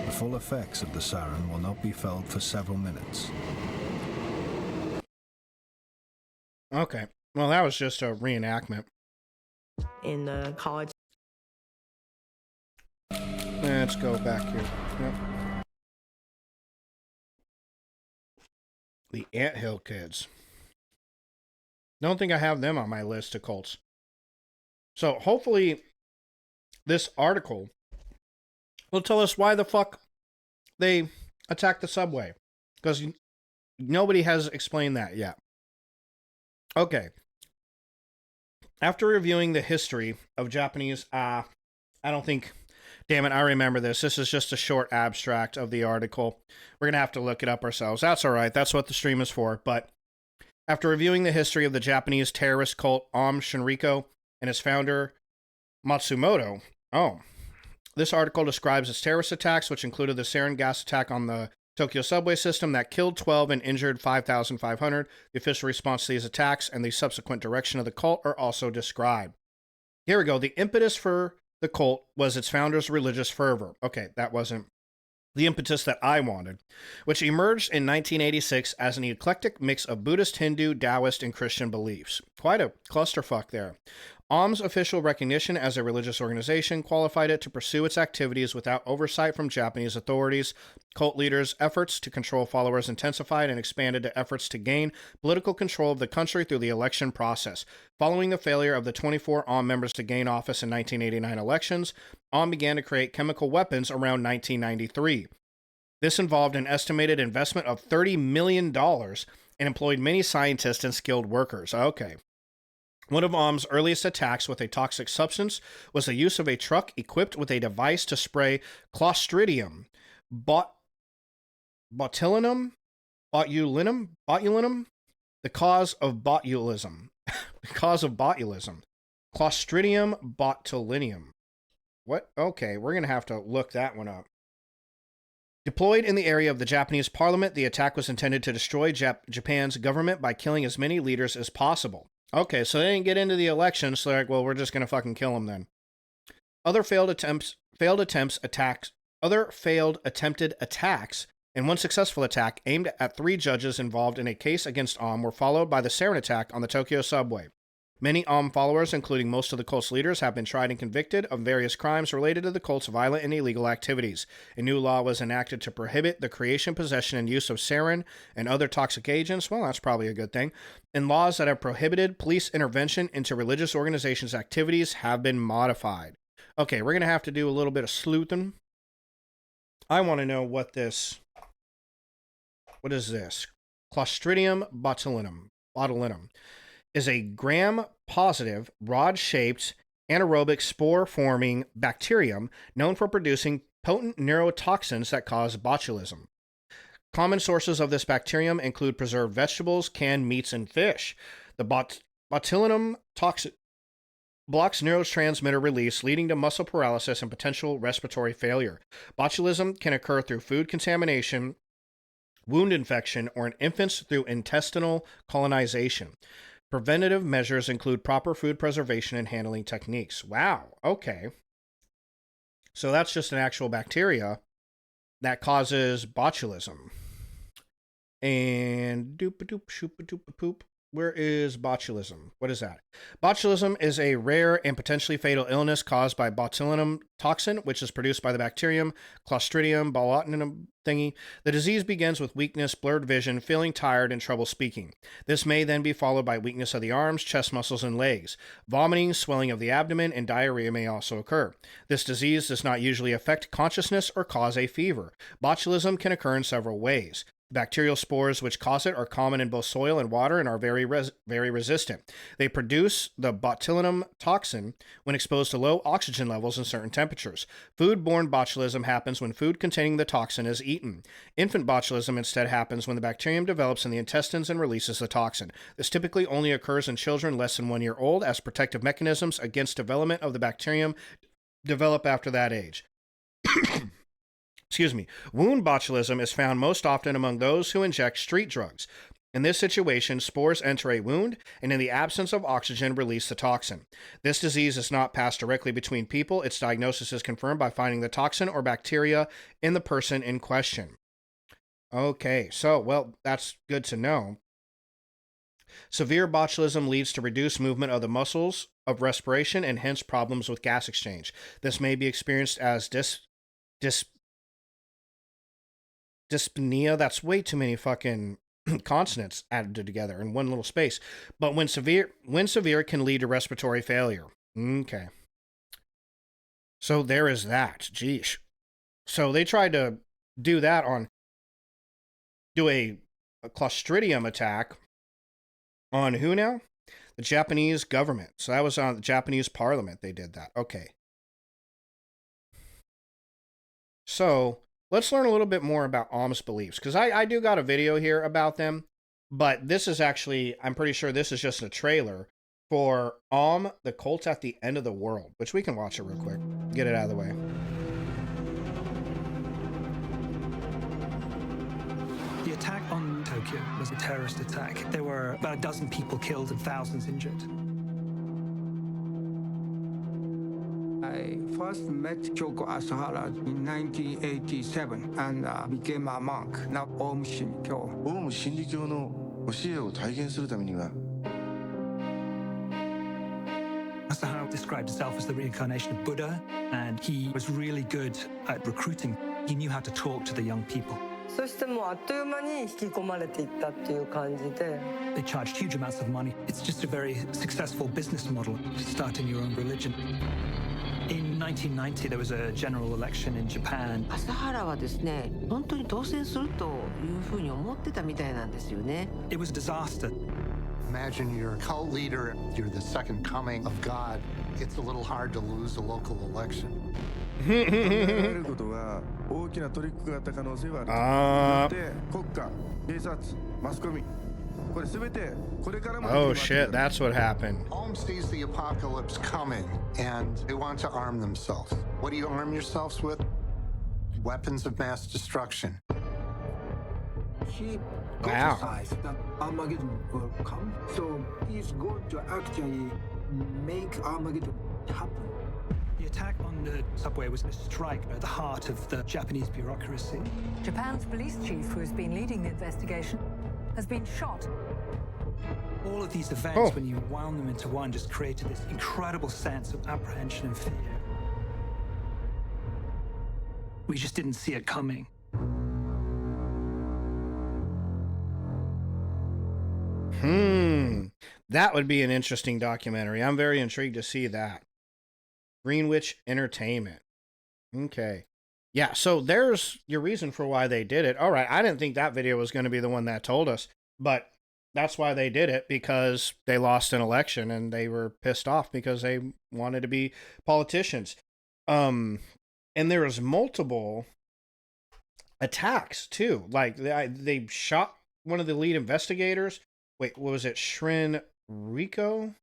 The full effects of the sarin will not be felt for several minutes. Okay. Well, that was just a reenactment. In the college. Let's go back here. Yep. The Anthill Kids. Don't think I have them on my list of cults. So hopefully this article will tell us why the fuck they attacked the subway. Because nobody has explained that yet. Okay. After reviewing the history of Japanese, I don't think, damn it, I remember this. This is just a short abstract of the article. We're going to have to look it up ourselves. That's all right. That's what the stream is for. But after reviewing the history of the Japanese terrorist cult Aum Shinrikyo and its founder, Matsumoto, this article describes its terrorist attacks, which included the sarin gas attack on the Tokyo subway system that killed 12 and injured 5,500. The official response to these attacks and the subsequent direction of the cult are also described. Here we go. The impetus for the cult was its founder's religious fervor. Okay, that wasn't the impetus that I wanted, which emerged in 1986 as an eclectic mix of Buddhist, Hindu, Taoist, and Christian beliefs. Quite a clusterfuck there. Aum's official recognition as a religious organization qualified it to pursue its activities without oversight from Japanese authorities. Cult leaders' efforts to control followers intensified and expanded to efforts to gain political control of the country through the election process. Following the failure of the 24 Aum members to gain office in 1989 elections, Aum began to create chemical weapons around 1993. This involved an estimated investment of $30 million and employed many scientists and skilled workers. Okay. One of Aum's earliest attacks with a toxic substance was the use of a truck equipped with a device to spray Clostridium botulinum, the cause of botulism. Clostridium botulinum. What? Okay, we're going to have to look that one up. Deployed in the area of the Japanese parliament, the attack was intended to destroy Japan's government by killing as many leaders as possible. Okay, so they didn't get into the election, so they're like, well, we're just going to fucking kill them then. Other failed attempted attacks, and one successful attack aimed at 3 judges involved in a case against Aum were followed by the sarin attack on the Tokyo subway. Many Aum followers, including most of the cult's leaders, have been tried and convicted of various crimes related to the cult's violent and illegal activities. A new law was enacted to prohibit the creation, possession, and use of sarin and other toxic agents. Well, that's probably a good thing. And laws that have prohibited police intervention into religious organizations' activities have been modified. Okay, we're going to have to do a little bit of sleuthing. I want to know what is this? Clostridium botulinum. Is a gram-positive, rod-shaped, anaerobic spore-forming bacterium known for producing potent neurotoxins that cause botulism. Common sources of this bacterium include preserved vegetables, canned meats, and fish. The botulinum toxin blocks neurotransmitter release, leading to muscle paralysis and potential respiratory failure. Botulism can occur through food contamination, wound infection, or in infants through intestinal colonization. Preventative measures include proper food preservation and handling techniques. Wow, okay. So that's just an actual bacteria that causes botulism. And doop-a-doop, shoop-a-doop-a-poop. Where is botulism? What is that? Botulism is a rare and potentially fatal illness caused by botulinum toxin, which is produced by the bacterium Clostridium botulinum thingy. The disease begins with weakness, blurred vision, feeling tired, and trouble speaking. This may then be followed by weakness of the arms, chest muscles, and legs. Vomiting, swelling of the abdomen, and diarrhea may also occur. This disease does not usually affect consciousness or cause a fever. Botulism can occur in several ways. Bacterial spores which cause it are common in both soil and water and are very resistant. They produce the botulinum toxin when exposed to low oxygen levels and certain temperatures. Food-borne botulism happens when food containing the toxin is eaten. Infant botulism instead happens when the bacterium develops in the intestines and releases the toxin. This typically only occurs in children less than 1 year old, as protective mechanisms against development of the bacterium develop after that age. Excuse me. Wound botulism is found most often among those who inject street drugs. In this situation, spores enter a wound and, in the absence of oxygen, release the toxin. This disease is not passed directly between people. Its diagnosis is confirmed by finding the toxin or bacteria in the person in question. Okay, so, well, that's good to know. Severe botulism leads to reduced movement of the muscles of respiration and hence problems with gas exchange. This may be experienced as dyspnea. That's way too many fucking consonants added together in one little space. But when severe, it can lead to respiratory failure. Okay. So there is that. Geesh. So they tried to do that do a Clostridium attack on who now? The Japanese government. So that was on the Japanese parliament. They did that. Okay. So let's learn a little bit more about Aum's beliefs, because I do got a video here about them, but this is actually, I'm pretty sure this is just a trailer for Aum, the cult at the end of the world, which we can watch it real quick. Get it out of the way. The attack on Tokyo was a terrorist attack. There were about a dozen people killed and thousands injured. I first met Kyoko Asahara in 1987 and became a monk, now Aum Shinrikyo. Aum Shinrikyoの教えを体現するためには Asahara described himself as the reincarnation of Buddha, and he was really good at recruiting. He knew how to talk to the young people. そしてもうあっという間に引き込まれていったっていう感じで。They charged huge amounts of money. It's just a very successful business model, starting your own religion. In 1990, there was a general election in Japan. 朝原はですね、本当に当選するというふうに思ってたみたいなんですよね。It was a disaster. Imagine you're a cult leader, you're the second coming of God. It's a little hard to lose a local election. 考えられることが大きなトリックがあった可能性はある。で、国家、警察、マスコミ。Oh shit, that's what happened. Aum sees the apocalypse coming and they want to arm themselves. What do you arm yourselves with? Weapons of mass destruction. He wow. prophesied that Armageddon will come, so he's going to actually make Armageddon happen. The attack on the subway was a strike at the heart of the Japanese bureaucracy. Japan's police chief, who has been leading the investigation, has been shot. All of these events, when you wound them into one, just created this incredible sense of apprehension and fear. We just didn't see it coming. That would be an interesting documentary. I'm very intrigued to see that. Greenwich Entertainment. Okay. Yeah, so there's your reason for why they did it. All right, I didn't think that video was going to be the one that told us, but that's why they did it, because they lost an election and they were pissed off because they wanted to be politicians. And there was multiple attacks too. Like they shot one of the lead investigators. Wait, what was it? Shinrikyo?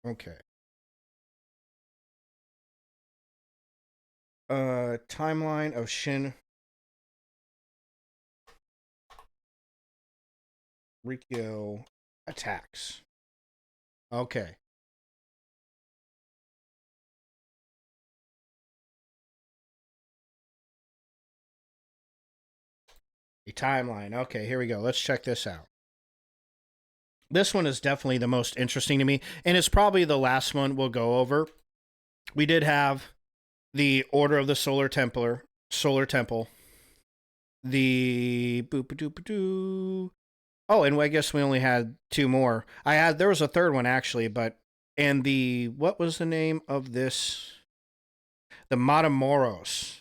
Okay. Timeline of Shinrikyo attacks. Okay. A timeline. Okay, here we go. Let's check this out. This one is definitely the most interesting to me, and it's probably the last one we'll go over. We did have the Order of the Solar Temple, the boop-a-doop-a-doo. Oh, and I guess we only had two more. There was a third one actually, and what was the name of this? The Matamoros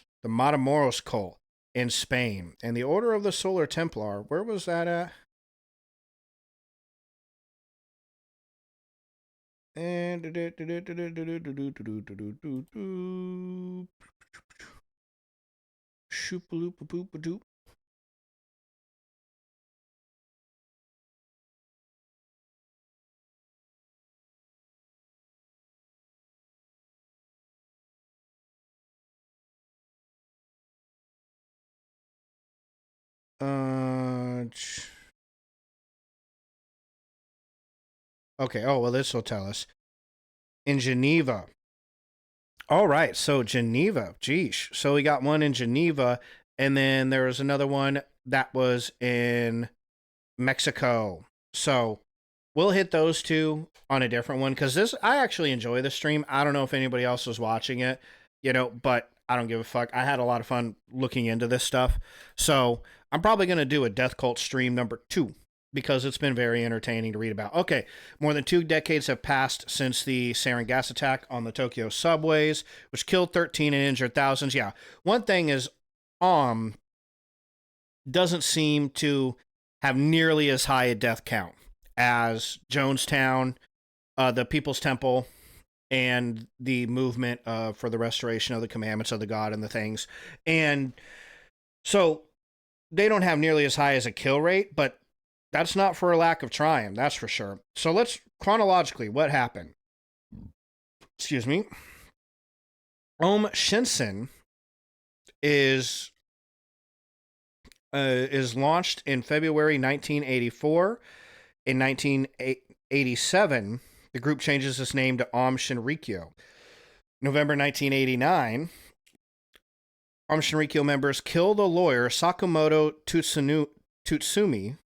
cult in Spain, and the Order of the Solar Templar. Where was that at? And shoop-a-loop-a-poop-a-doop. Okay, oh, well, this will tell us. In Geneva. All right, so Geneva, geesh. So we got one in Geneva, and then there was another one that was in Mexico. So we'll hit those two on a different one, because I actually enjoy the stream. I don't know if anybody else was watching it, but I don't give a fuck. I had a lot of fun looking into this stuff. So I'm probably going to do a Death Cult stream number 2, because it's been very entertaining to read about. Okay, more than 2 decades have passed since the sarin gas attack on the Tokyo subways, which killed 13 and injured thousands. Yeah, one thing is, doesn't seem to have nearly as high a death count as Jonestown, the People's Temple, and the movement for the restoration of the commandments of the God and the things. And so they don't have nearly as high as a kill rate, but that's not for a lack of trying, that's for sure. So let's, chronologically, what happened? Excuse me. Aum Shinsen is launched in February 1984. In 1987, the group changes its name to Aum Shinrikyo. November 1989, Aum Shinrikyo members kill the lawyer Sakamoto Tsutsumi,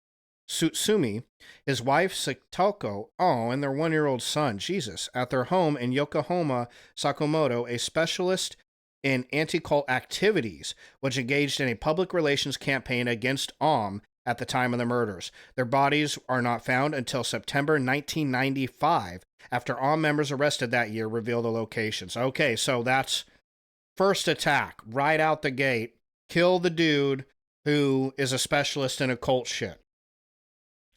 his wife Satoko, and their 1-year-old son, Jesus, at their home in Yokohama. Sakamoto, a specialist in anti-cult activities, which engaged in a public relations campaign against Aum at the time of the murders. Their bodies are not found until September 1995, after Aum members arrested that year reveal the locations. Okay, so that's first attack, right out the gate. Kill the dude who is a specialist in occult shit.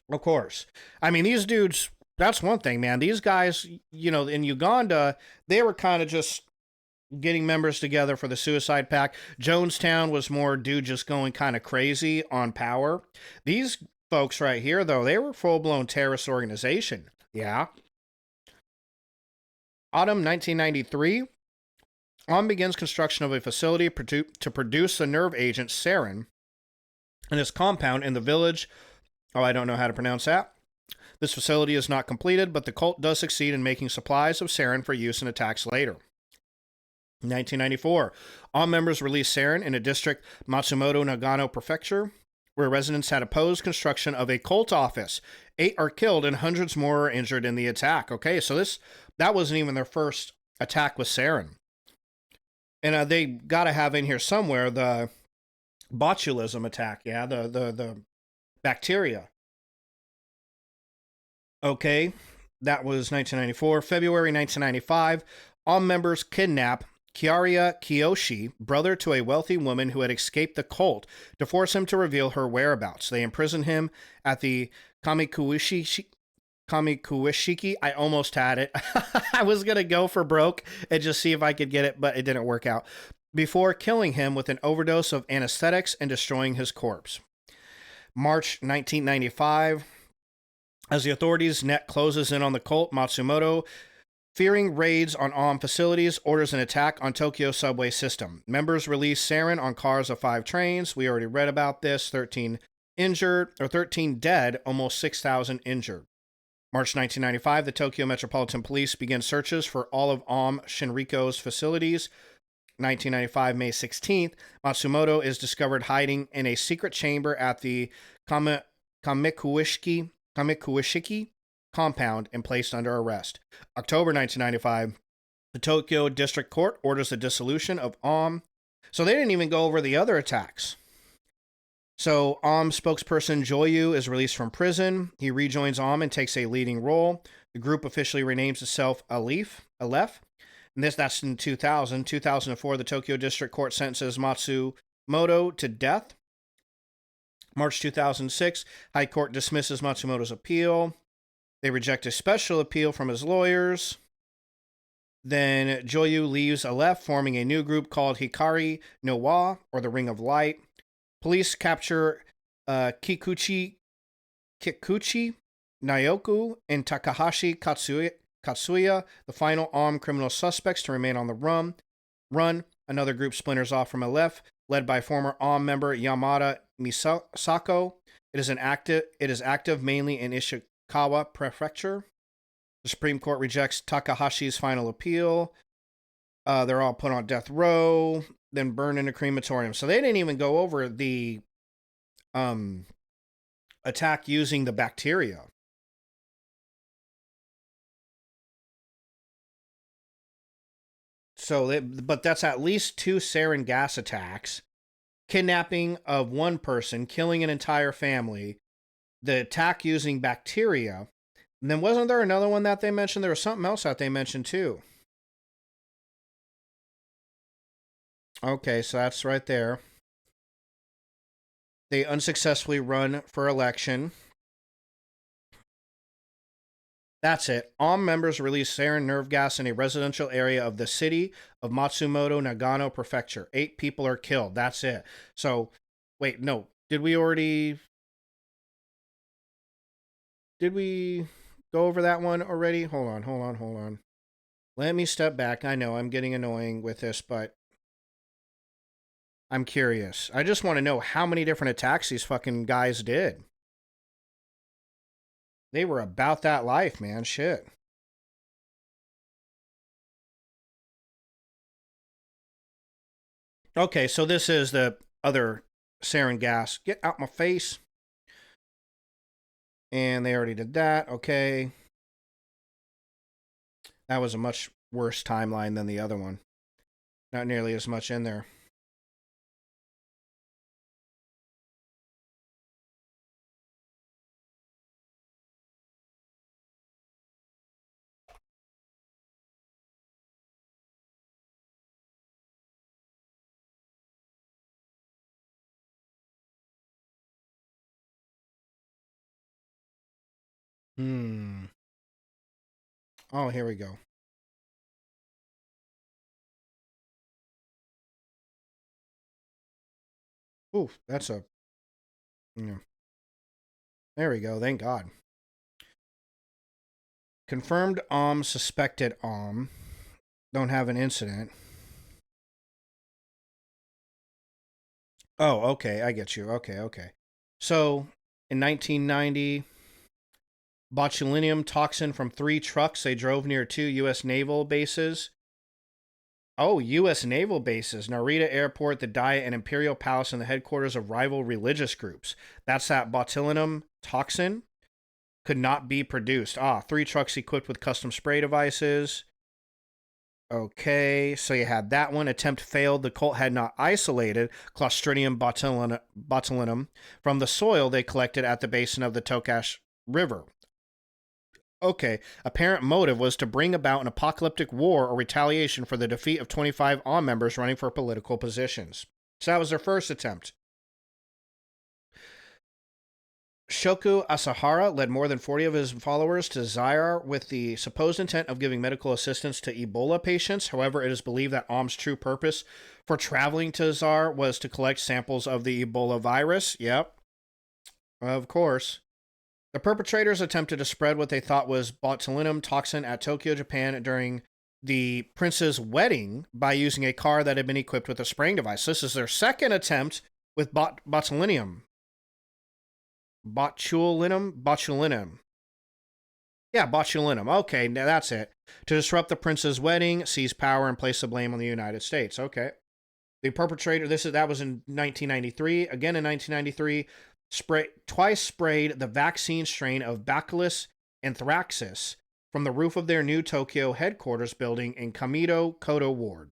Of course. I mean, these dudes, that's one thing, man. These guys, in Uganda, they were kind of just getting members together for the suicide pact. Jonestown was more dude just going kind of crazy on power. These folks right here, though, they were full-blown terrorist organization. Yeah. Autumn 1993, Aum begins construction of a facility to produce the nerve agent sarin in its compound in the village. Oh, I don't know how to pronounce that. This facility is not completed, but the cult does succeed in making supplies of sarin for use in attacks later. 1994, Aum members released sarin in a district, Matsumoto, Nagano Prefecture, where residents had opposed construction of a cult office. 8 are killed and hundreds more are injured in the attack. Okay, so that wasn't even their first attack with sarin. And they got to have in here somewhere the botulism attack, yeah, the bacteria. Okay, that was 1994. February 1995, Aum members kidnap Kiaria Kiyoshi, brother to a wealthy woman who had escaped the cult, to force him to reveal her whereabouts. They imprison him at the Kamikuishiki. I almost had it. I was going to go for broke and just see if I could get it, but it didn't work out. Before killing him with an overdose of anesthetics and destroying his corpse. March 1995, as the authorities' net closes in on the cult, Matsumoto, fearing raids on Aum facilities, orders an attack on Tokyo subway system. Members release sarin on cars of 5 trains. We already read about this. 13 dead, almost 6,000 injured. March 1995, the Tokyo Metropolitan Police begin searches for all of Aum Shinrikyo's facilities. 1995, May 16th, Matsumoto is discovered hiding in a secret chamber at the Kamikuishiki compound and placed under arrest. October 1995, the Tokyo District Court orders the dissolution of AUM. So they didn't even go over the other attacks. So AUM spokesperson Joyu is released from prison. He rejoins AUM and takes a leading role. The group officially renames itself Aleph. And that's in 2000. 2004, the Tokyo District Court sentences Matsumoto to death. March 2006, High Court dismisses Matsumoto's appeal. They reject a special appeal from his lawyers. Then Joyu leaves Aleph, forming a new group called Hikari no Wa, or the Ring of Light. Police capture Kikuchi, Naoku, and Takahashi Katsuya, the final armed criminal suspects to remain on the run. Another group splinters off from Aleph, led by former AUM member Yamada Misako. It is active mainly in Ishikawa Prefecture. The Supreme Court rejects Takahashi's final appeal. They're all put on death row, then burned in a crematorium. So they didn't even go over the attack using the bacteria. So, but that's at least 2 sarin gas attacks, kidnapping of one person, killing an entire family, the attack using bacteria. And then wasn't there another one that they mentioned? There was something else that they mentioned too. Okay, so that's right there. They unsuccessfully run for election. That's it. AUM members released sarin nerve gas in a residential area of the city of Matsumoto, Nagano Prefecture. 8 people are killed. That's it. So, wait, no. Did we go over that one already? Hold on. Let me step back. I know I'm getting annoying with this, but I'm curious. I just want to know how many different attacks these fucking guys did. They were about that life, man. Shit. Okay, so this is the other sarin gas. Get out my face. And they already did that. Okay. That was a much worse timeline than the other one. Not nearly as much in there. Oh, here we go. Oof, that's a... Yeah. There we go, thank God. Confirmed AUM, suspected AUM. Don't have an incident. Oh, okay, I get you. Okay. So, in 1990... botulinum toxin from 3 trucks they drove near 2 U.S. naval bases. Oh, U.S. naval bases. Narita Airport, the Diet, and Imperial Palace, and the headquarters of rival religious groups. That's that botulinum toxin could not be produced. 3 trucks equipped with custom spray devices. Okay, so you had that one. Attempt failed. The cult had not isolated Clostridium botulinum from the soil they collected at the basin of the Tokash River. Okay, apparent motive was to bring about an apocalyptic war or retaliation for the defeat of 25 AUM members running for political positions. So that was their first attempt. Shoku Asahara led more than 40 of his followers to Zaire with the supposed intent of giving medical assistance to Ebola patients. However, it is believed that AUM's true purpose for traveling to Zaire was to collect samples of the Ebola virus. Yep, of course. The perpetrators attempted to spread what they thought was botulinum toxin at Tokyo, Japan during the prince's wedding by using a car that had been equipped with a spraying device. This is their second attempt with botulinum. Botulinum? Yeah, botulinum. Okay, now that's it. to disrupt the prince's wedding, seize power, and place the blame on the United States. Okay. The perpetrator, that was in 1993. Again in 1993, twice sprayed the vaccine strain of Bacillus anthracis from the roof of their new Tokyo headquarters building in Kamido Koto Ward.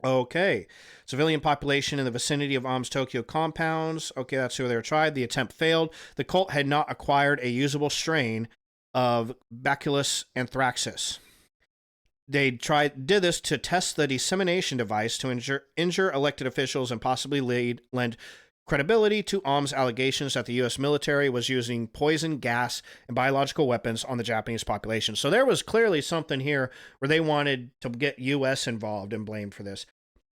Okay. Civilian population in the vicinity of Ahm's Tokyo compounds. Okay, that's who they were tried. The attempt failed. The cult had not acquired a usable strain of Bacillus anthracis. They did this to test the dissemination device to injure elected officials and possibly lend credibility to Ahm's allegations that the U.S. military was using poison gas and biological weapons on the Japanese population. So there was clearly something here where they wanted to get U.S. involved and blamed for this.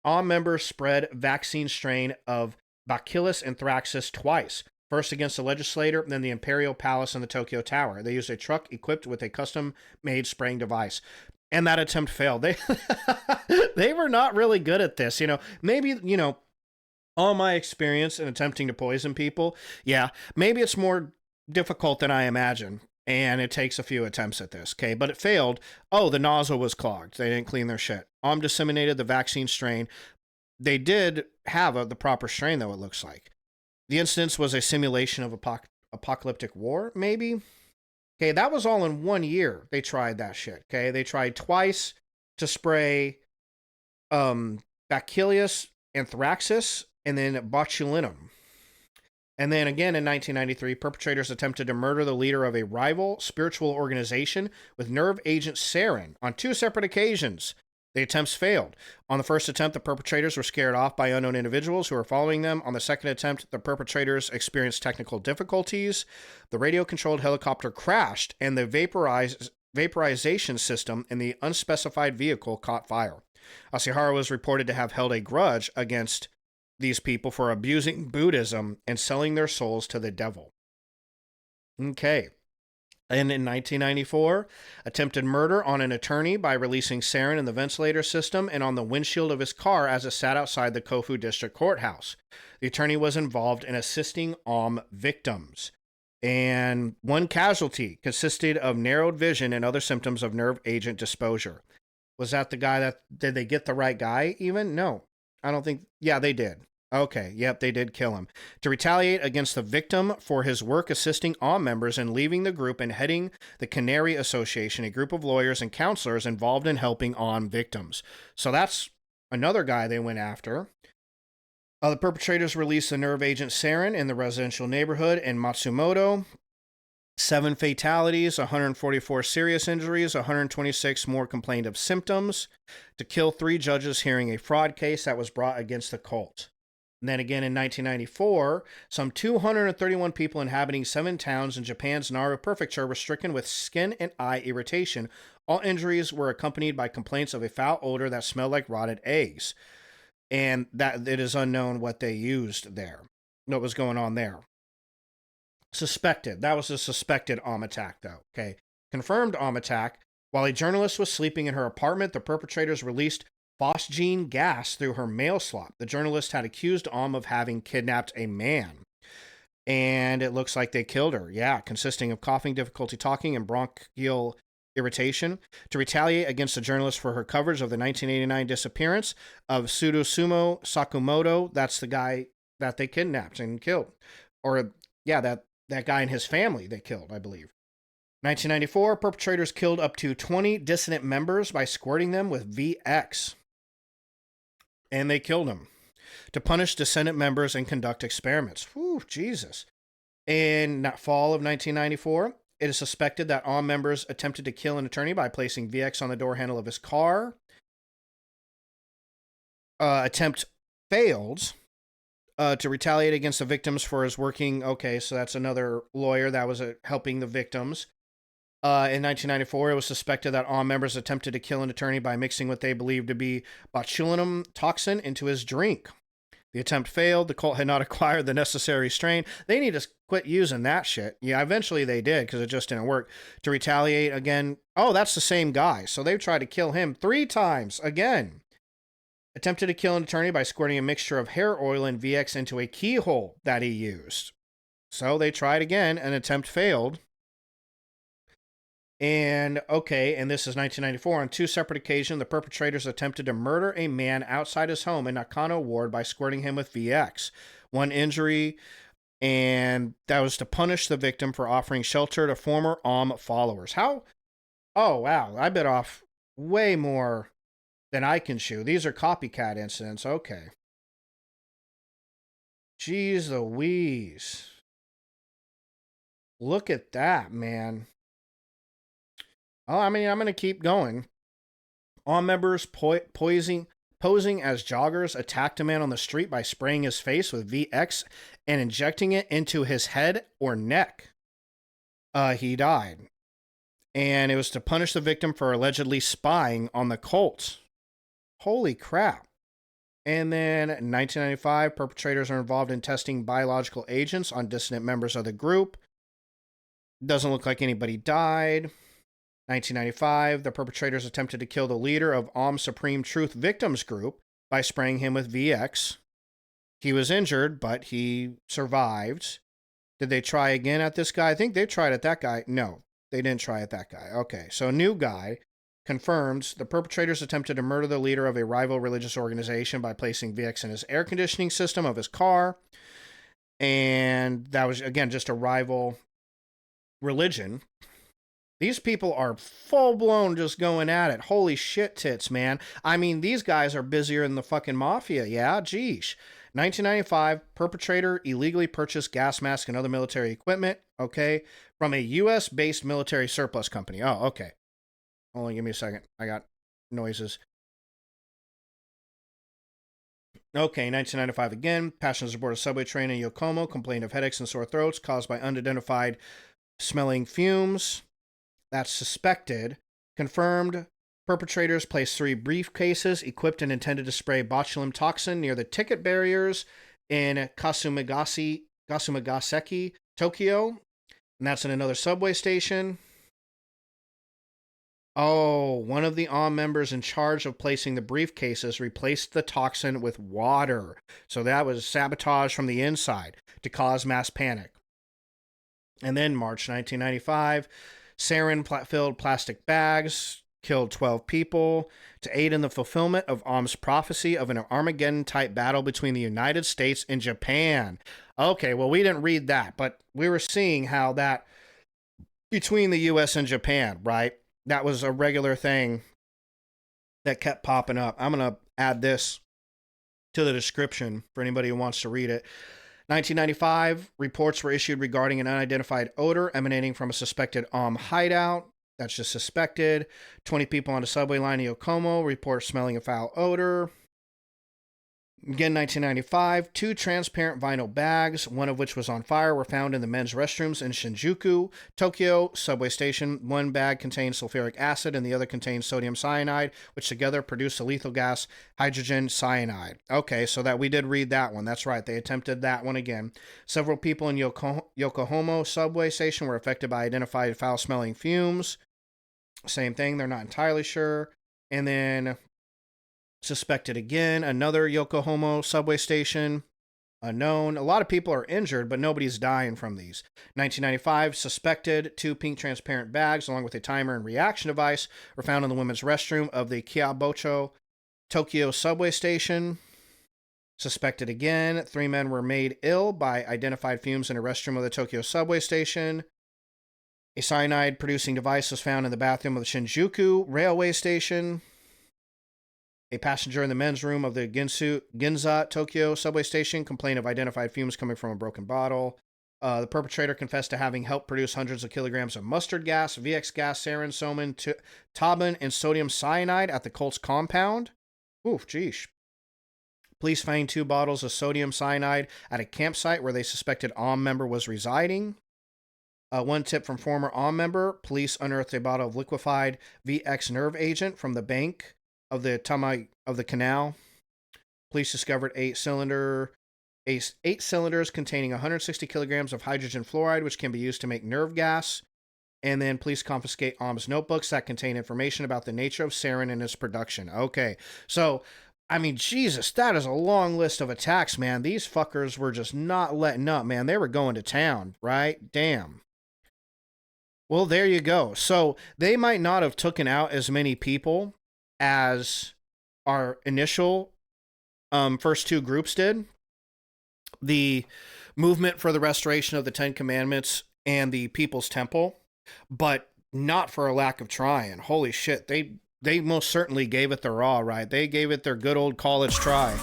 Ahm members spread vaccine strain of Bacillus anthracis twice. First against the legislator, then the Imperial Palace and the Tokyo Tower. They used a truck equipped with a custom-made spraying device. And that attempt failed. They were not really good at this. Maybe, all my experience in attempting to poison people, yeah, maybe it's more difficult than I imagine. And it takes a few attempts at this, okay? But it failed. Oh, the nozzle was clogged. They didn't clean their shit. Ahm disseminated the vaccine strain. They did have the proper strain, though, it looks like. The instance was a simulation of apocalyptic war, maybe? Okay, that was all in 1 year they tried that shit, okay? They tried twice to spray Bacillus anthracis and then botulinum. And then again in 1993, perpetrators attempted to murder the leader of a rival spiritual organization with nerve agent sarin on 2 separate occasions. The attempts failed. On the first attempt, the perpetrators were scared off by unknown individuals who were following them. On the second attempt, the perpetrators experienced technical difficulties. The radio-controlled helicopter crashed, and the vaporization system in the unspecified vehicle caught fire. Asahara was reported to have held a grudge against these people for abusing Buddhism and selling their souls to the devil. Okay. And in 1994, attempted murder on an attorney by releasing sarin in the ventilator system and on the windshield of his car as it sat outside the Kofu District Courthouse. The attorney was involved in assisting Ahm victims. And one casualty consisted of narrowed vision and other symptoms of nerve agent disposure. Was that the guy did they get the right guy even? No, I don't think. Yeah, they did. Okay, yep, they did kill him. To retaliate against the victim for his work assisting Ahm members and leaving the group and heading the Canary Association, a group of lawyers and counselors involved in helping Ahm victims. So that's another guy they went after. The perpetrators released the nerve agent sarin in the residential neighborhood in Matsumoto. 7 fatalities, 144 serious injuries, 126 more complained of symptoms. To kill 3 judges hearing a fraud case that was brought against the cult. And then again in 1994, some 231 people inhabiting 7 towns in Japan's Naru Prefecture were stricken with skin and eye irritation. All injuries were accompanied by complaints of a foul odor that smelled like rotted eggs. And that it is unknown what they used there, what was going on there. Suspected. That was a suspected Ahm attack, though. Okay. Confirmed Ahm attack. While a journalist was sleeping in her apartment, the perpetrators released phosgene gas through her mail slot. The journalist had accused Ahm of having kidnapped a man. And it looks like they killed her. Yeah, consisting of coughing, difficulty talking, and bronchial irritation. To retaliate against the journalist for her coverage of the 1989 disappearance of Sudosumo Sakamoto. That's the guy that they kidnapped and killed. Or, yeah, that guy and his family they killed, I believe. 1994, perpetrators killed up to 20 dissident members by squirting them with VX. And they killed them to punish dissident members and conduct experiments. Whew, Jesus. In fall of 1994, it is suspected that Ahm members attempted to kill an attorney by placing VX on the door handle of his car. Attempt failed. To retaliate against the victims for his working. Okay, so that's another lawyer that was helping the victims. In 1994, it was suspected that Ahm members attempted to kill an attorney by mixing what they believed to be botulinum toxin into his drink. The attempt failed. The cult had not acquired the necessary strain. They need to quit using that shit. Yeah, eventually they did because it just didn't work. To retaliate again. Oh, that's the same guy. So they tried to kill him 3 times again. Attempted to kill an attorney by squirting a mixture of hair oil and VX into a keyhole that he used. So they tried again. An attempt failed. And this is 1994. On 2 separate occasions, the perpetrators attempted to murder a man outside his home in Nakano Ward by squirting him with VX. 1 injury, and that was to punish the victim for offering shelter to former followers. How? Oh, wow. I bit off way more than I can chew. These are copycat incidents. Okay. Jeez Louise. Look at that, man. Oh, I mean, I'm going to keep going. Members posing as joggers attacked a man on the street by spraying his face with VX and injecting it into his head or neck. He died. And it was to punish the victim for allegedly spying on the cult. Holy crap. And then in 1995, perpetrators are involved in testing biological agents on dissident members of the group. Doesn't look like anybody died. 1995, the perpetrators attempted to kill the leader of Supreme Truth Victims Group by spraying him with VX. He was injured, but he survived. Did they try again at this guy? I think they tried at that guy. No, they didn't try at that guy. Okay, so a new guy confirms the perpetrators attempted to murder the leader of a rival religious organization by placing VX in his air conditioning system of his car. And that was, again, just a rival religion. These people are full-blown just going at it. Holy shit tits, man. I mean, these guys are busier than the fucking mafia. Yeah, geesh. 1995, perpetrator illegally purchased gas masks and other military equipment, from a U.S.-based military surplus company. Oh, okay. Hold on, give me a second. I got noises. Okay, 1995 again. Passengers aboard a subway train in Yokomo complained of headaches and sore throats caused by unidentified smelling fumes. That's suspected. Confirmed. Perpetrators placed 3 briefcases equipped and intended to spray botulinum toxin near the ticket barriers in Kasumigaseki, Tokyo. And that's in another subway station. Oh, one of the members in charge of placing the briefcases replaced the toxin with water. So that was sabotage from the inside to cause mass panic. And then March 1995, sarin-filled plastic bags killed 12 people to aid in the fulfillment of Aum's prophecy of an Armageddon-type battle between the United States and Japan. Okay, well, we didn't read that, but we were seeing how that between the U.S. and Japan, right? That was a regular thing that kept popping up. I'm going to add this to the description for anybody who wants to read it. 1995, reports were issued regarding an unidentified odor emanating from a suspected hideout. That's just suspected. 20 people on the subway line in Yokomo report smelling a foul odor. Again, 1995, 2 transparent vinyl bags, one of which was on fire, were found in the men's restrooms in Shinjuku, Tokyo subway station. One bag contained sulfuric acid and the other contained sodium cyanide, which together produced the lethal gas hydrogen cyanide. Okay, so that we did read that one. That's right. They attempted that one again. Several people in Yokohama subway station were affected by identified foul-smelling fumes. Same thing. They're not entirely sure. And then suspected again, another Yokohama subway station, unknown. A lot of people are injured, but nobody's dying from these. 1995, suspected 2 pink transparent bags along with a timer and reaction device were found in the women's restroom of the Kyobocho Tokyo subway station. Suspected again, 3 men were made ill by identified fumes in a restroom of the Tokyo subway station. A cyanide-producing device was found in the bathroom of the Shinjuku railway station. A passenger in the men's room of the Ginza Tokyo subway station complained of identified fumes coming from a broken bottle. The perpetrator confessed to having helped produce hundreds of kilograms of mustard gas, VX gas, sarin, soman, tabun, and sodium cyanide at the cult's compound. Oof, geesh. Police found 2 bottles of sodium cyanide at a campsite where they suspected member was residing. One tip from former member, police unearthed a bottle of liquefied VX nerve agent from the bank of the canal. Police discovered 8 cylinders containing 160 kilograms of hydrogen fluoride, which can be used to make nerve gas. And then police confiscate Aum's notebooks that contain information about the nature of sarin and its production. Okay, so, I mean, Jesus, that is a long list of attacks, man. These fuckers were just not letting up, man. They were going to town, right? Damn. Well, there you go. So they might not have taken out as many people as our initial first two groups did. The movement for the restoration of the Ten Commandments and the People's Temple, but not for a lack of trying. Holy shit, they most certainly gave it their all, right? They gave it their good old college try.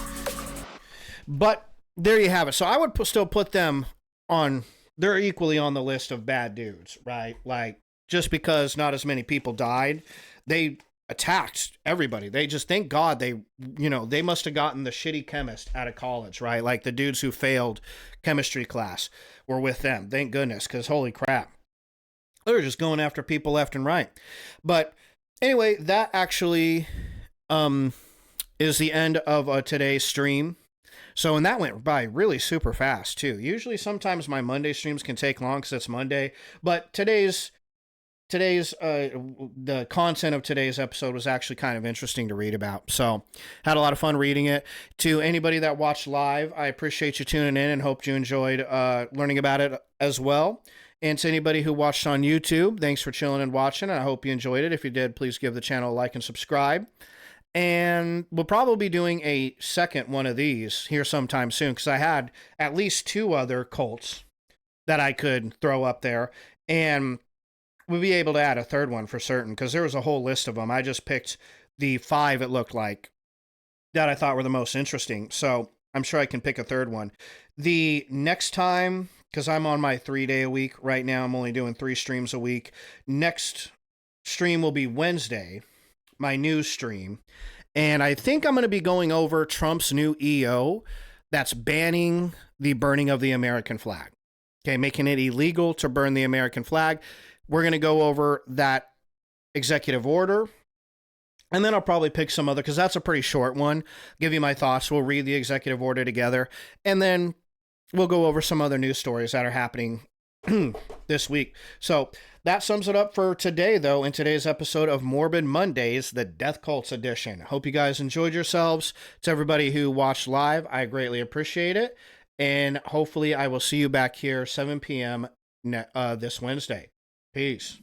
But there you have it. So I would still put them on, they're equally on the list of bad dudes, right? Like, just because not as many people died, they attacked everybody. They just, thank God they must have gotten the shitty chemist out of college, right? Like the dudes who failed chemistry class were with them. Thank goodness, because holy crap. They were just going after people left and right. But anyway, that actually is the end of today's stream. So, and that went by really super fast too. Usually sometimes my Monday streams can take long because it's Monday, but today's the content of today's episode was actually kind of interesting to read about. So had a lot of fun reading it. To anybody that watched live, I appreciate you tuning in and hope you enjoyed learning about it as well. And to anybody who watched on YouTube, thanks for chilling and watching. And I hope you enjoyed it. If you did, please give the channel a like and subscribe. And we'll probably be doing a second one of these here sometime soon, because I had at least 2 other cults that I could throw up there. And we'll be able to add a third one for certain, because there was a whole list of them. I just picked the 5, it looked like, that I thought were the most interesting. So I'm sure I can pick a third one. The next time, because I'm on my 3-day a week right now, I'm only doing 3 streams a week. Next stream will be Wednesday, my news stream. And I think I'm going to be going over Trump's new EO that's banning the burning of the American flag. Okay, making it illegal to burn the American flag. We're going to go over that executive order. And then I'll probably pick some other, because that's a pretty short one. Give you my thoughts. We'll read the executive order together. And then we'll go over some other news stories that are happening this week. So that sums it up for today, though, in today's episode of Morbid Mondays, the Death Cults edition. Hope you guys enjoyed yourselves. To everybody who watched live, I greatly appreciate it. And hopefully I will see you back here 7 p.m. this Wednesday. Peace.